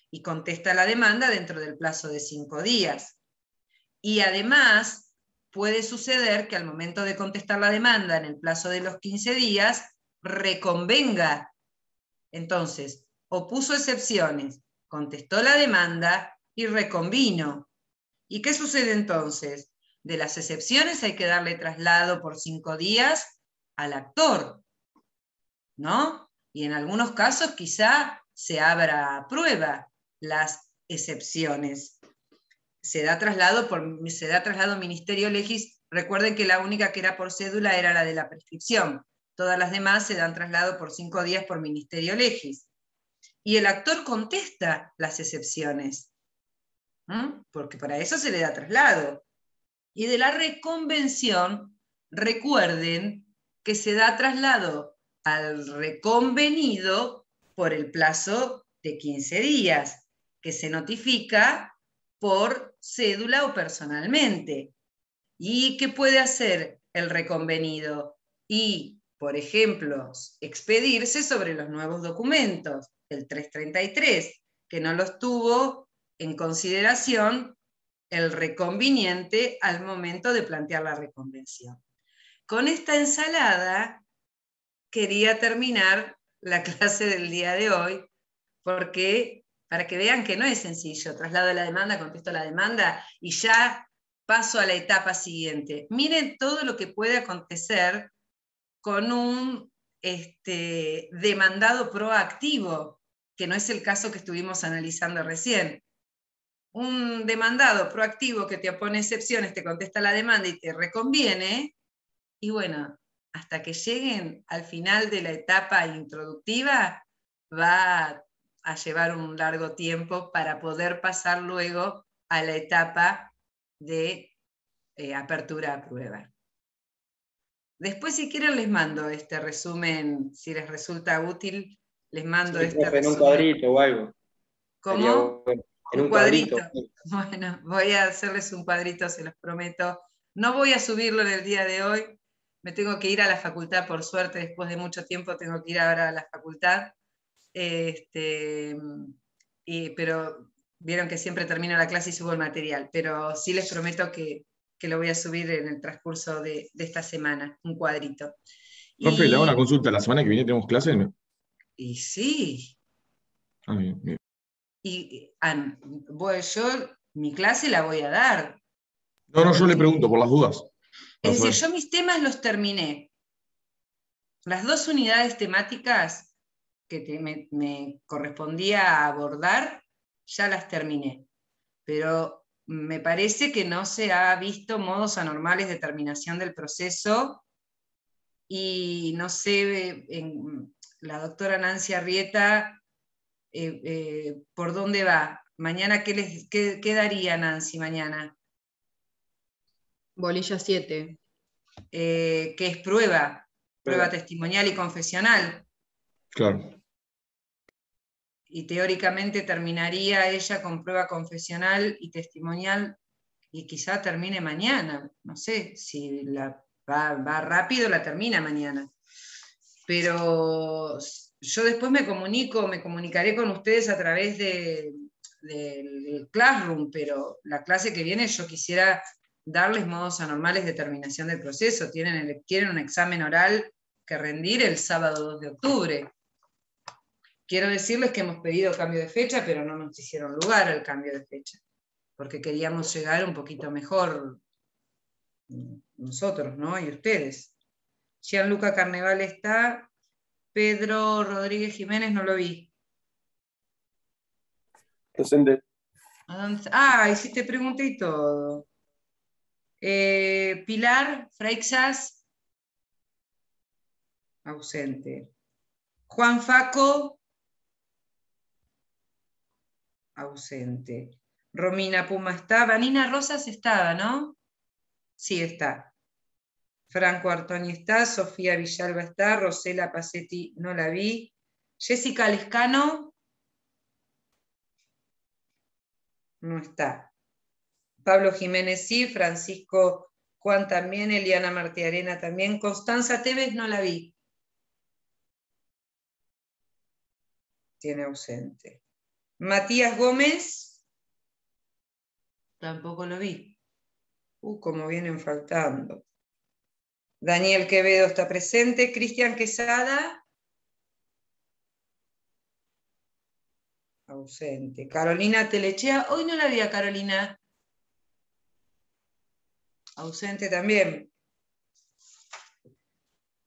y contesta la demanda dentro del plazo de 5 días. Y además, puede suceder que al momento de contestar la demanda en el plazo de los 15 días, reconvenga. Entonces, opuso excepciones, contestó la demanda y reconvino. ¿Y qué sucede entonces? De las excepciones hay que darle traslado por 5 días al actor, ¿no? Y en algunos casos quizá se abra a prueba las excepciones. Se da traslado Ministerio Legis. Recuerden que la única que era por cédula era la de la prescripción. Todas las demás se dan traslado por 5 días por Ministerio Legis. Y el actor contesta las excepciones, porque para eso se le da traslado. Y de la reconvención, recuerden que se da traslado al reconvenido por el plazo de 15 días, que se notifica por cédula o personalmente. ¿Y qué puede hacer el reconvenido? Y, por ejemplo, expedirse sobre los nuevos documentos, el 333, que no los tuvo en consideración el reconviniente al momento de plantear la reconvención. Con esta ensalada quería terminar la clase del día de hoy, porque para que vean que no es sencillo, traslado la demanda, contesto la demanda y ya paso a la etapa siguiente. Miren todo lo que puede acontecer con un demandado proactivo, que no es el caso que estuvimos analizando recién. Un demandado proactivo que te opone excepciones, te contesta la demanda y te reconviene, y bueno, hasta que lleguen al final de la etapa introductiva, va a llevar un largo tiempo para poder pasar luego a la etapa de apertura a prueba. Después, si quieren, les mando este resumen, si les resulta útil, les mando este profe, en un resumen. cuadrito o algo. ¿Cómo? Bueno. En Un cuadrito. Bueno, voy a hacerles un cuadrito, se los prometo. No voy a subirlo en el día de hoy. Me tengo que ir a la facultad, por suerte, después de mucho tiempo tengo que ir ahora a la facultad. Pero vieron que siempre termino la clase y subo el material. Pero sí les prometo que lo voy a subir en el transcurso de esta semana, un cuadrito. Profe, le hago una consulta. ¿La semana que viene tenemos clase? Y sí. Ah, bien, bien. Y yo mi clase la voy a dar. No, yo le pregunto por las dudas. Es decir, yo mis temas los terminé. Las 2 unidades temáticas que me correspondía abordar, ya las terminé. Pero me parece que no se ha visto modos anormales de terminación del proceso y no sé, la doctora Nancy Arrieta, ¿por dónde va? Mañana, ¿qué daría Nancy mañana? Bolilla 7. Que es prueba testimonial y confesional. Claro. Y teóricamente terminaría ella con prueba confesional y testimonial, y quizá termine mañana. No sé, si va rápido, la termina mañana. Pero yo después me comunicaré con ustedes a través del Classroom, pero la clase que viene yo quisiera darles modos anormales de terminación del proceso. Quieren un examen oral que rendir el sábado 2 de octubre. Quiero decirles que hemos pedido cambio de fecha, pero no nos hicieron lugar al cambio de fecha, porque queríamos llegar un poquito mejor nosotros, ¿no? Y ustedes. Gianluca Carneval está, Pedro Rodríguez Jiménez no lo vi. Presente. Sí te pregunté y todo. Pilar Freixas, ausente. Juan Faco, ausente. Romina Puma está. Vanina Rosas estaba, ¿no? Sí, está. Franco Artoni está. Sofía Villalba está. Rosela Pacetti no la vi. Jessica Lescano no está. Pablo Jiménez sí. Francisco Juan también. Eliana Martiarena también. Constanza Tevez no la vi. Tiene ausente. Matías Gómez, tampoco lo vi. Como vienen faltando. Daniel Quevedo está presente. Cristian Quesada. Ausente. Carolina Telechea, hoy no la vi a Carolina. Ausente también.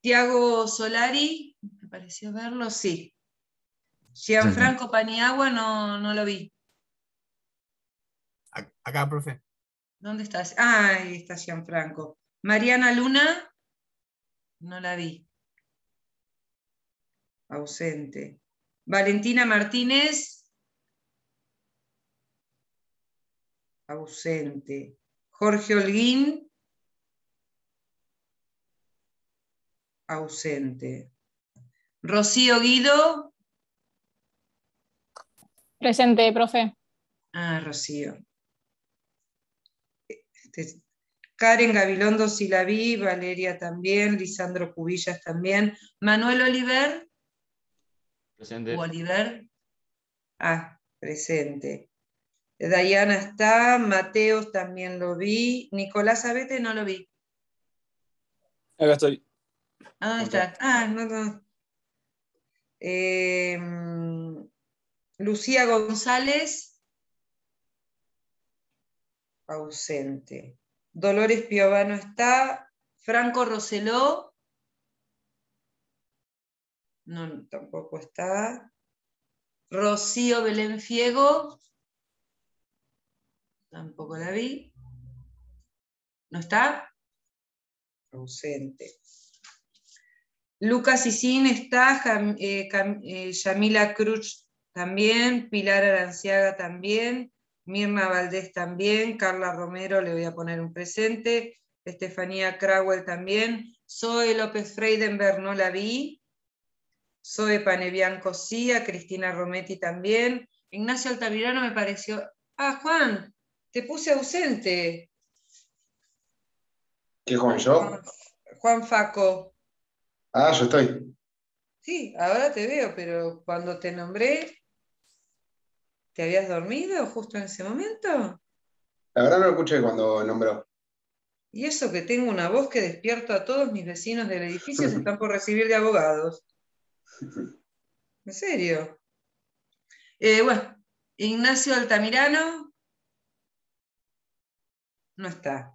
Tiago Solari, me pareció verlo, sí. Gianfranco Paniagua no lo vi. Acá, profe. ¿Dónde estás? Ah, ahí está Gianfranco. Mariana Luna, no la vi. Ausente. Valentina Martínez, ausente. Jorge Holguín, ausente. Rocío Guido. Presente, profe. Ah, Rocío. Karen Gabilondo sí la vi, Valeria también, Lisandro Cubillas también. Manuel Oliver. Presente. Oliver. Ah, presente. Dayana está, Mateos también lo vi, Nicolás Abete no lo vi. Acá estoy. ¿A dónde está? Ah, no. Lucía González, ausente. Dolores Piovano está, Franco Roseló, no, tampoco está. Rocío Belén Fiego, tampoco la vi. ¿No está? Ausente. Lucas Isín está, Yamila Cruz también, Pilar Aranciaga también, Mirna Valdés también, Carla Romero le voy a poner un presente, Estefanía Crowell también, Zoe López Freidenberg no la vi, Zoe Panebianco sí, a Cristina Rometti también, Ignacio Altamirano me pareció... Ah, Juan, te puse ausente. ¿Qué, Juan, yo? Juan Faco. Ah, yo estoy. Sí, ahora te veo, pero cuando te nombré, ¿te habías dormido justo en ese momento? La verdad no lo escuché cuando nombró. Y eso que tengo una voz que despierto a todos mis vecinos del edificio, se están por recibir de abogados. ¿En serio? Bueno, Ignacio Altamirano no está.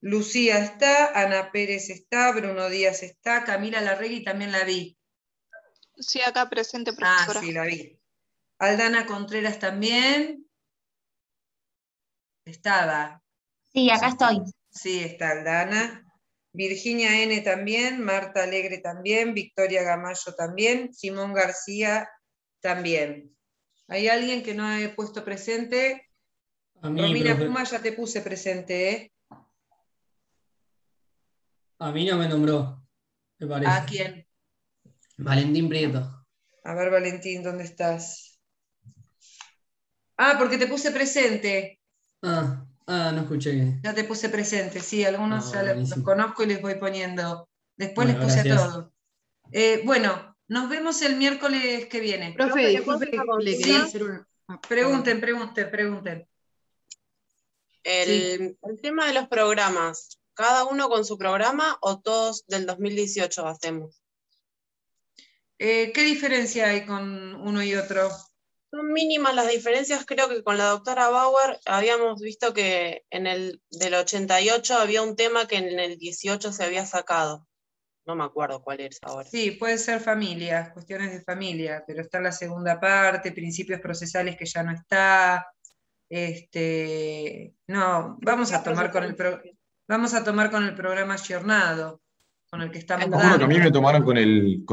Lucía está, Ana Pérez está, Bruno Díaz está, Camila Larregui también la vi. Sí, acá presente, profesora. Ah, sí, la vi. Aldana Contreras también. Estaba. Sí, acá estoy. Sí, está Aldana. Virginia N. también, Marta Alegre también, Victoria Gamayo también, Simón García también. ¿Hay alguien que no he puesto presente? A mí, Romina profe. Puma, ya te puse presente, ¿eh? A mí no me nombró, me parece. ¿A quién? Valentín Prieto. A ver, Valentín, ¿dónde estás? Ah, porque te puse presente. No escuché. Ya te puse presente, sí, algunos ya los buenísimo. conozco y les voy poniendo. Después Bueno, les puse gracias. a todos. Bueno, nos vemos el miércoles que viene. Profe, disculpe, le quería hacer una... Pregunten. El tema de los programas, ¿cada uno con su programa o todos del 2018 hacemos? ¿Qué diferencia hay con uno y otro? Son mínimas las diferencias, creo que con la doctora Bauer habíamos visto que en el del 88 había un tema que en el 18 se había sacado. No me acuerdo cuál es ahora. Sí, puede ser familia, cuestiones de familia, pero está la segunda parte, principios procesales que ya no está. No, vamos a tomar con el programa ayornado, con el que estamos Juro que a mí dando. me tomaron con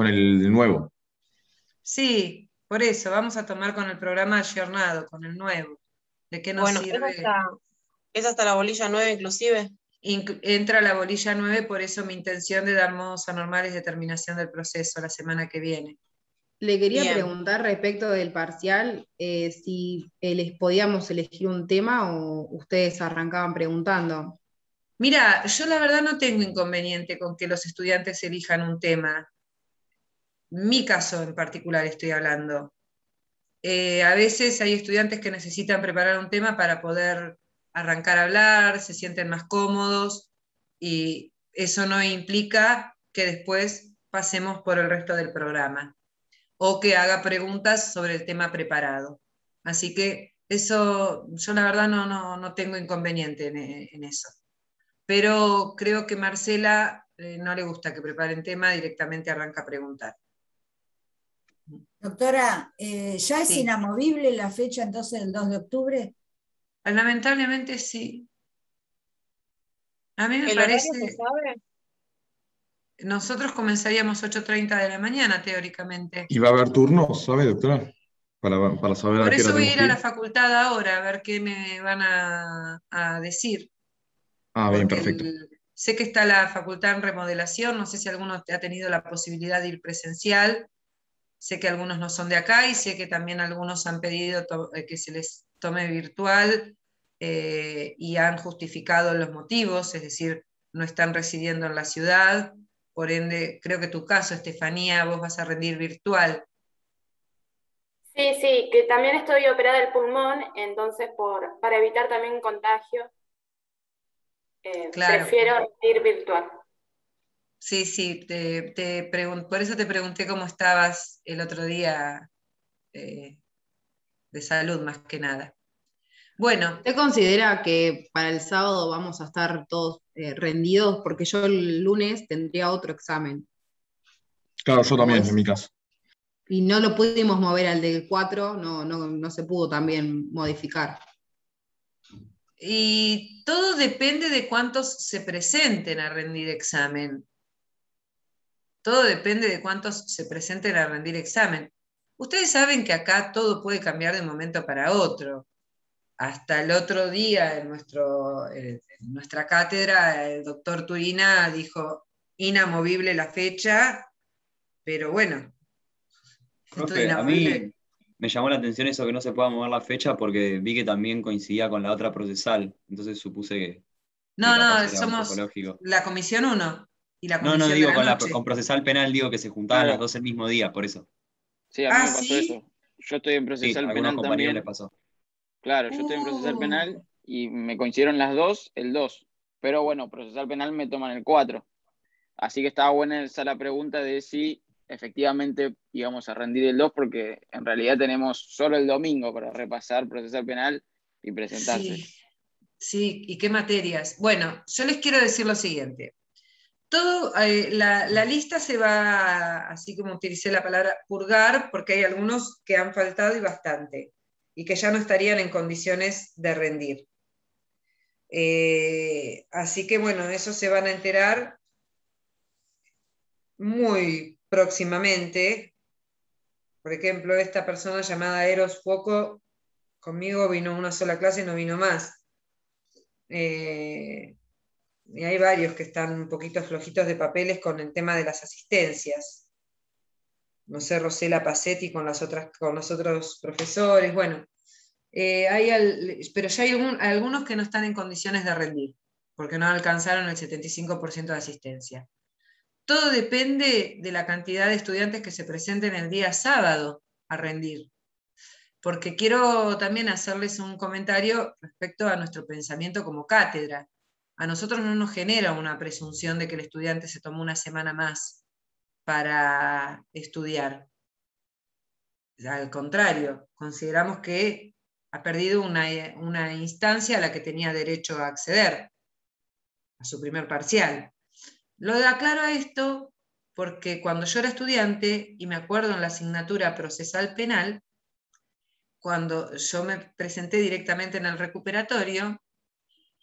el nuevo. Sí, por eso, vamos a tomar con el programa ayornado, con el nuevo. ¿De qué nos Bueno, sirve? ¿es hasta la bolilla 9 inclusive? Entra la bolilla 9, por eso mi intención de dar modos anormales de terminación del proceso la semana que viene. Le quería Bien. preguntar respecto del parcial, si les podíamos elegir un tema o ustedes arrancaban preguntando. Mira, yo la verdad no tengo inconveniente con que los estudiantes elijan un tema. Mi caso en particular estoy hablando. A veces hay estudiantes que necesitan preparar un tema para poder arrancar a hablar, se sienten más cómodos y eso no implica que después pasemos por el resto del programa. o que haga preguntas sobre el tema preparado. Así que eso, yo la verdad no tengo inconveniente en eso. Pero creo que Marcela no le gusta que preparen tema, directamente arranca a preguntar. Doctora, ¿ya es Sí. inamovible la fecha entonces del 2 de octubre? Lamentablemente sí. A mí me ¿El horario parece... se sabe? Nosotros comenzaríamos 8:30 de la mañana, teóricamente. ¿Y va a haber turnos, sabe, doctora? Para saber a Por qué hora eso voy a tenemos ir que a ir. la facultad ahora, a ver qué me van a decir. Ah, bien, Porque perfecto. sé que está la facultad en remodelación, no sé si alguno ha tenido la posibilidad de ir presencial, sé que algunos no son de acá y sé que también algunos han pedido que se les tome virtual y han justificado los motivos, es decir, no están residiendo en la ciudad, por ende, creo que tu caso, Estefanía, vos vas a rendir virtual. Sí, sí, que también estoy operada del pulmón, entonces para evitar también contagio, Claro. prefiero ir virtual. Sí, sí, por eso te pregunté cómo estabas el otro día de salud, más que nada. Bueno, ¿Usted considera que para el sábado vamos a estar todos rendidos? Porque yo el lunes tendría otro examen Claro, yo Como también, es- en mi caso. y no lo pudimos mover al del 4, no se pudo también modificar. y todo depende de cuántos se presenten a rendir examen. Todo depende de cuántos se presenten a rendir examen. Ustedes saben que acá todo puede cambiar de un momento para otro. Hasta el otro día en nuestra cátedra, el doctor Turina dijo inamovible la fecha, pero bueno, esto de Profe, a inamovible. mí me llamó la atención eso que no se pueda mover la fecha porque vi que también coincidía con la otra procesal, entonces supuse que No, capaz no, era un poco somos lógico. la comisión 1 y la No, no, comisión de digo la noche. con procesal penal, digo que se juntaban las dos el mismo día, por eso. Sí, a mí Ah, me pasó ¿sí? eso. Yo estoy en Sí, a procesal algunos penal compañeros les también. pasó. Claro, yo estoy en procesal penal y me coincidieron las dos, el 2. Pero bueno, procesal penal me toman el 4. Así que estaba buena esa la pregunta de si efectivamente íbamos a rendir el 2, porque en realidad tenemos solo el domingo para repasar procesal penal y presentarse. Sí, sí, ¿y qué materias? Bueno, yo les quiero decir lo siguiente. La lista se va, así como utilicé la palabra purgar, porque hay algunos que han faltado y bastante, y que ya no estarían en condiciones de rendir. Así que bueno, eso se van a enterar muy próximamente. Por ejemplo, esta persona llamada Eros Foco, conmigo vino una sola clase y no vino más. Y hay varios que están un poquito flojitos de papeles con el tema de las asistencias. No sé, Rosela Pacetti con los otros profesores, bueno. Pero ya hay algunos que no están en condiciones de rendir, porque no alcanzaron el 75% de asistencia. Todo depende de la cantidad de estudiantes que se presenten el día sábado a rendir. Porque quiero también hacerles un comentario respecto a nuestro pensamiento como cátedra. A nosotros no nos genera una presunción de que el estudiante se tomó una semana más para estudiar. Al contrario, consideramos que ha perdido una instancia a la que tenía derecho a acceder, a su primer parcial. Lo aclaro a esto porque cuando yo era estudiante, y me acuerdo en la asignatura procesal penal, cuando yo me presenté directamente en el recuperatorio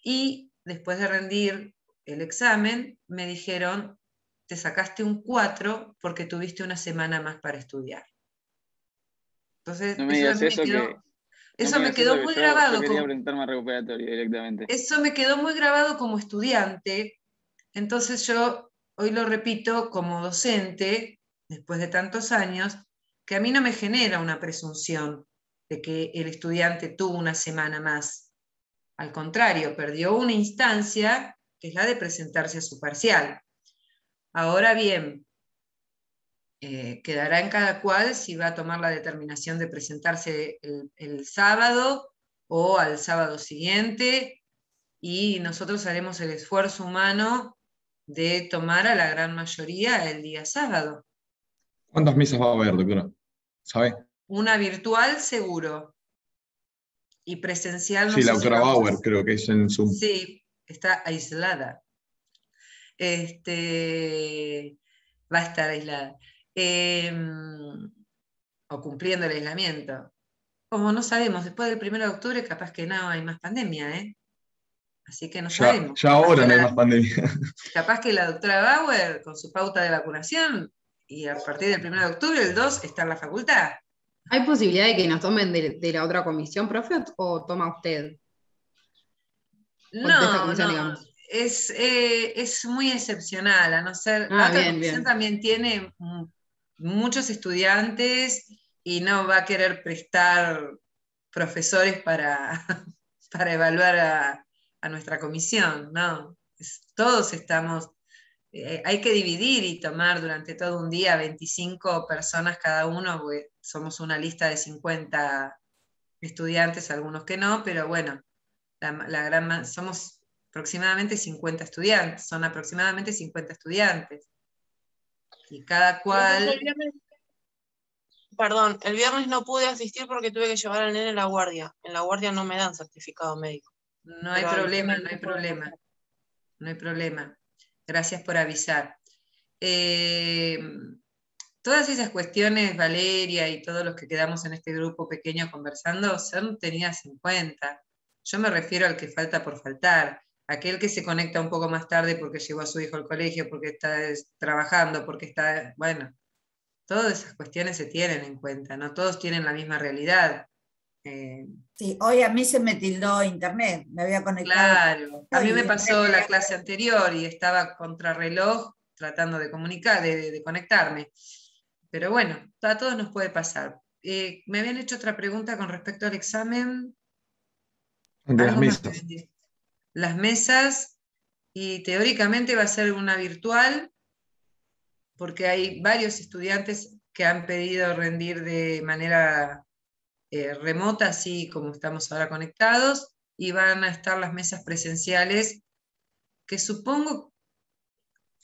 y después de rendir el examen, me dijeron, te sacaste un 4 porque tuviste una semana más para estudiar. Entonces, No me eso digas también eso que... No eso me me digas quedó eso que muy yo grabado. quería presentarme a recuperatorio directamente. Eso me quedó muy grabado como estudiante, entonces yo hoy lo repito como docente, después de tantos años, que a mí no me genera una presunción de que el estudiante tuvo una semana más. Al contrario, perdió una instancia, que es la de presentarse a su parcial. Ahora bien, quedará en cada cual si va a tomar la determinación de presentarse el sábado o al sábado siguiente, y nosotros haremos el esfuerzo humano de tomar a la gran mayoría el día sábado. ¿Cuántas mesas va a haber, doctora? ¿sabe? Una virtual seguro. Y presencial no Sí, sé la si doctora vamos a Bauer hacer. creo que es en Zoom. Sí, está aislada. Va a estar aislada. O cumpliendo el aislamiento. Como no sabemos, después del 1 de octubre capaz que no hay más pandemia, ¿eh? Así que no sabemos. Ya ahora no hay más pandemia. Capaz que la doctora Bauer, con su pauta de vacunación, y a partir del 1 de octubre, el 2, está en la facultad. ¿Hay posibilidad de que nos tomen de la otra comisión, profe, o toma usted? De esta No, comisión, no. digamos. Es muy excepcional, a no ser. La otra Bien, comisión bien. también tiene muchos estudiantes y no va a querer prestar profesores para, para evaluar a nuestra comisión, ¿no? Todos estamos. Hay que dividir y tomar durante todo un día 25 personas cada uno, porque somos una lista de 50 estudiantes, algunos que no, pero bueno, somos aproximadamente 50 estudiantes, son aproximadamente 50 estudiantes. Y cada cual... Perdón, el viernes no pude asistir porque tuve que llevar al nene a la guardia. En la guardia no me dan certificado médico. No hay problema, no hay problema. No hay problema. Gracias por avisar. Todas esas cuestiones, Valeria y todos los que quedamos en este grupo pequeño conversando, son tenidas en cuenta. Yo me refiero al que falta por faltar, aquel que se conecta un poco más tarde porque llevó a su hijo al colegio, porque está trabajando, porque está, bueno, todas esas cuestiones se tienen en cuenta, no todos tienen la misma realidad. Sí, hoy a mí se me tildó internet, me había conectado. Claro, a mí me pasó la clase anterior y estaba contrarreloj tratando de comunicar, de conectarme. Pero bueno, a todos nos puede pasar. Me habían hecho otra pregunta con respecto al examen. De las Algo más mesas. las mesas, y teóricamente va a ser una virtual, porque hay varios estudiantes que han pedido rendir de manera remota, así como estamos ahora conectados, y van a estar las mesas presenciales, que supongo...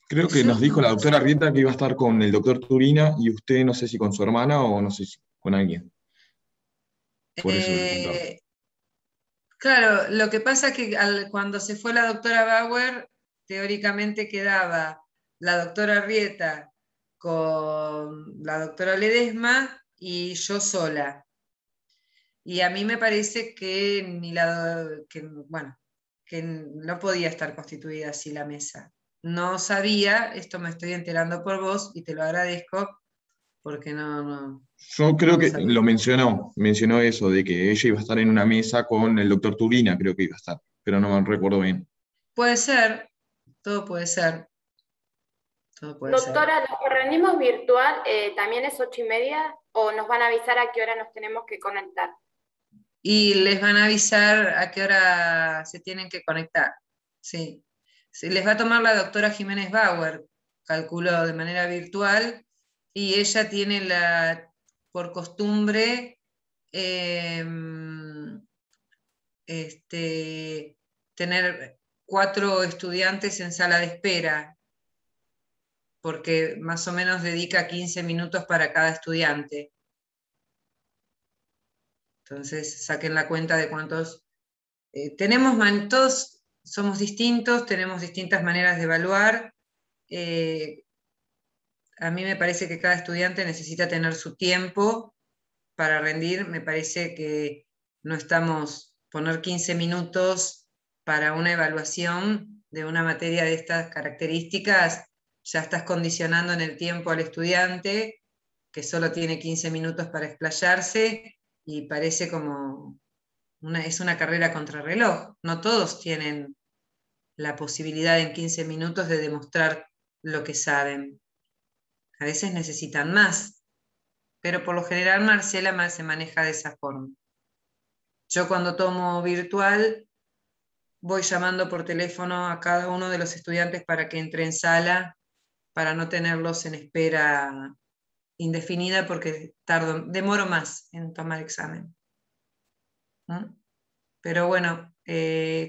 Creo que nos dijo la doctora Rieta que iba a estar con el doctor Turina y usted no sé si con su hermana o no sé si con alguien. Por eso le preguntaba. Claro, lo que pasa es que cuando se fue la doctora Bauer, teóricamente quedaba la doctora Rieta con la doctora Ledesma y yo sola. Y a mí me parece que que no podía estar constituida así la mesa. No sabía, esto me estoy enterando por vos y te lo agradezco, porque no. Yo creo que sabía. lo mencionó eso, de que ella iba a estar en una mesa con el doctor Turina, creo que iba a estar, pero no me recuerdo bien. Puede ser, todo puede ser. Todo puede ser. Doctora, ¿los que rendimos virtual también es 8:30 o nos van a avisar a qué hora nos tenemos que conectar? Y les van a avisar a qué hora se tienen que conectar. Sí. Se les va a tomar la doctora Jiménez Bauer, calculo de manera virtual, y ella tiene por costumbre tener 4 estudiantes en sala de espera, porque más o menos dedica 15 minutos para cada estudiante. Entonces saquen la cuenta de cuántos. Todos somos distintos, tenemos distintas maneras de evaluar. A mí me parece que cada estudiante necesita tener su tiempo para rendir. Me parece que no estamos poner 15 minutos para una evaluación de una materia de estas características, ya estás condicionando en el tiempo al estudiante, que solo tiene 15 minutos para explayarse, y parece como es una carrera contrarreloj. No todos tienen la posibilidad en 15 minutos de demostrar lo que saben. A veces necesitan más, pero por lo general Marcela se maneja de esa forma. Yo cuando tomo virtual voy llamando por teléfono a cada uno de los estudiantes para que entre en sala, para no tenerlos en espera indefinida, porque demoro más en tomar examen. ¿Mm? Pero bueno,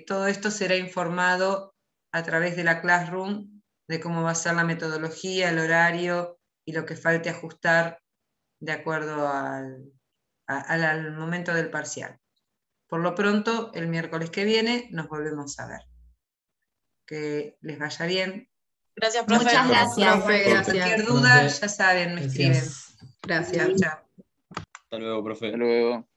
todo esto será informado a través de la Classroom, de cómo va a ser la metodología, el horario y lo que falte ajustar de acuerdo al momento del parcial. Por lo pronto, el miércoles que viene nos volvemos a ver. Que les vaya bien. Gracias, profe. Muchas gracias. Profe, gracias. Cualquier duda, ya saben, me escriben. Gracias. Chao. Hasta luego, profe. Hasta luego.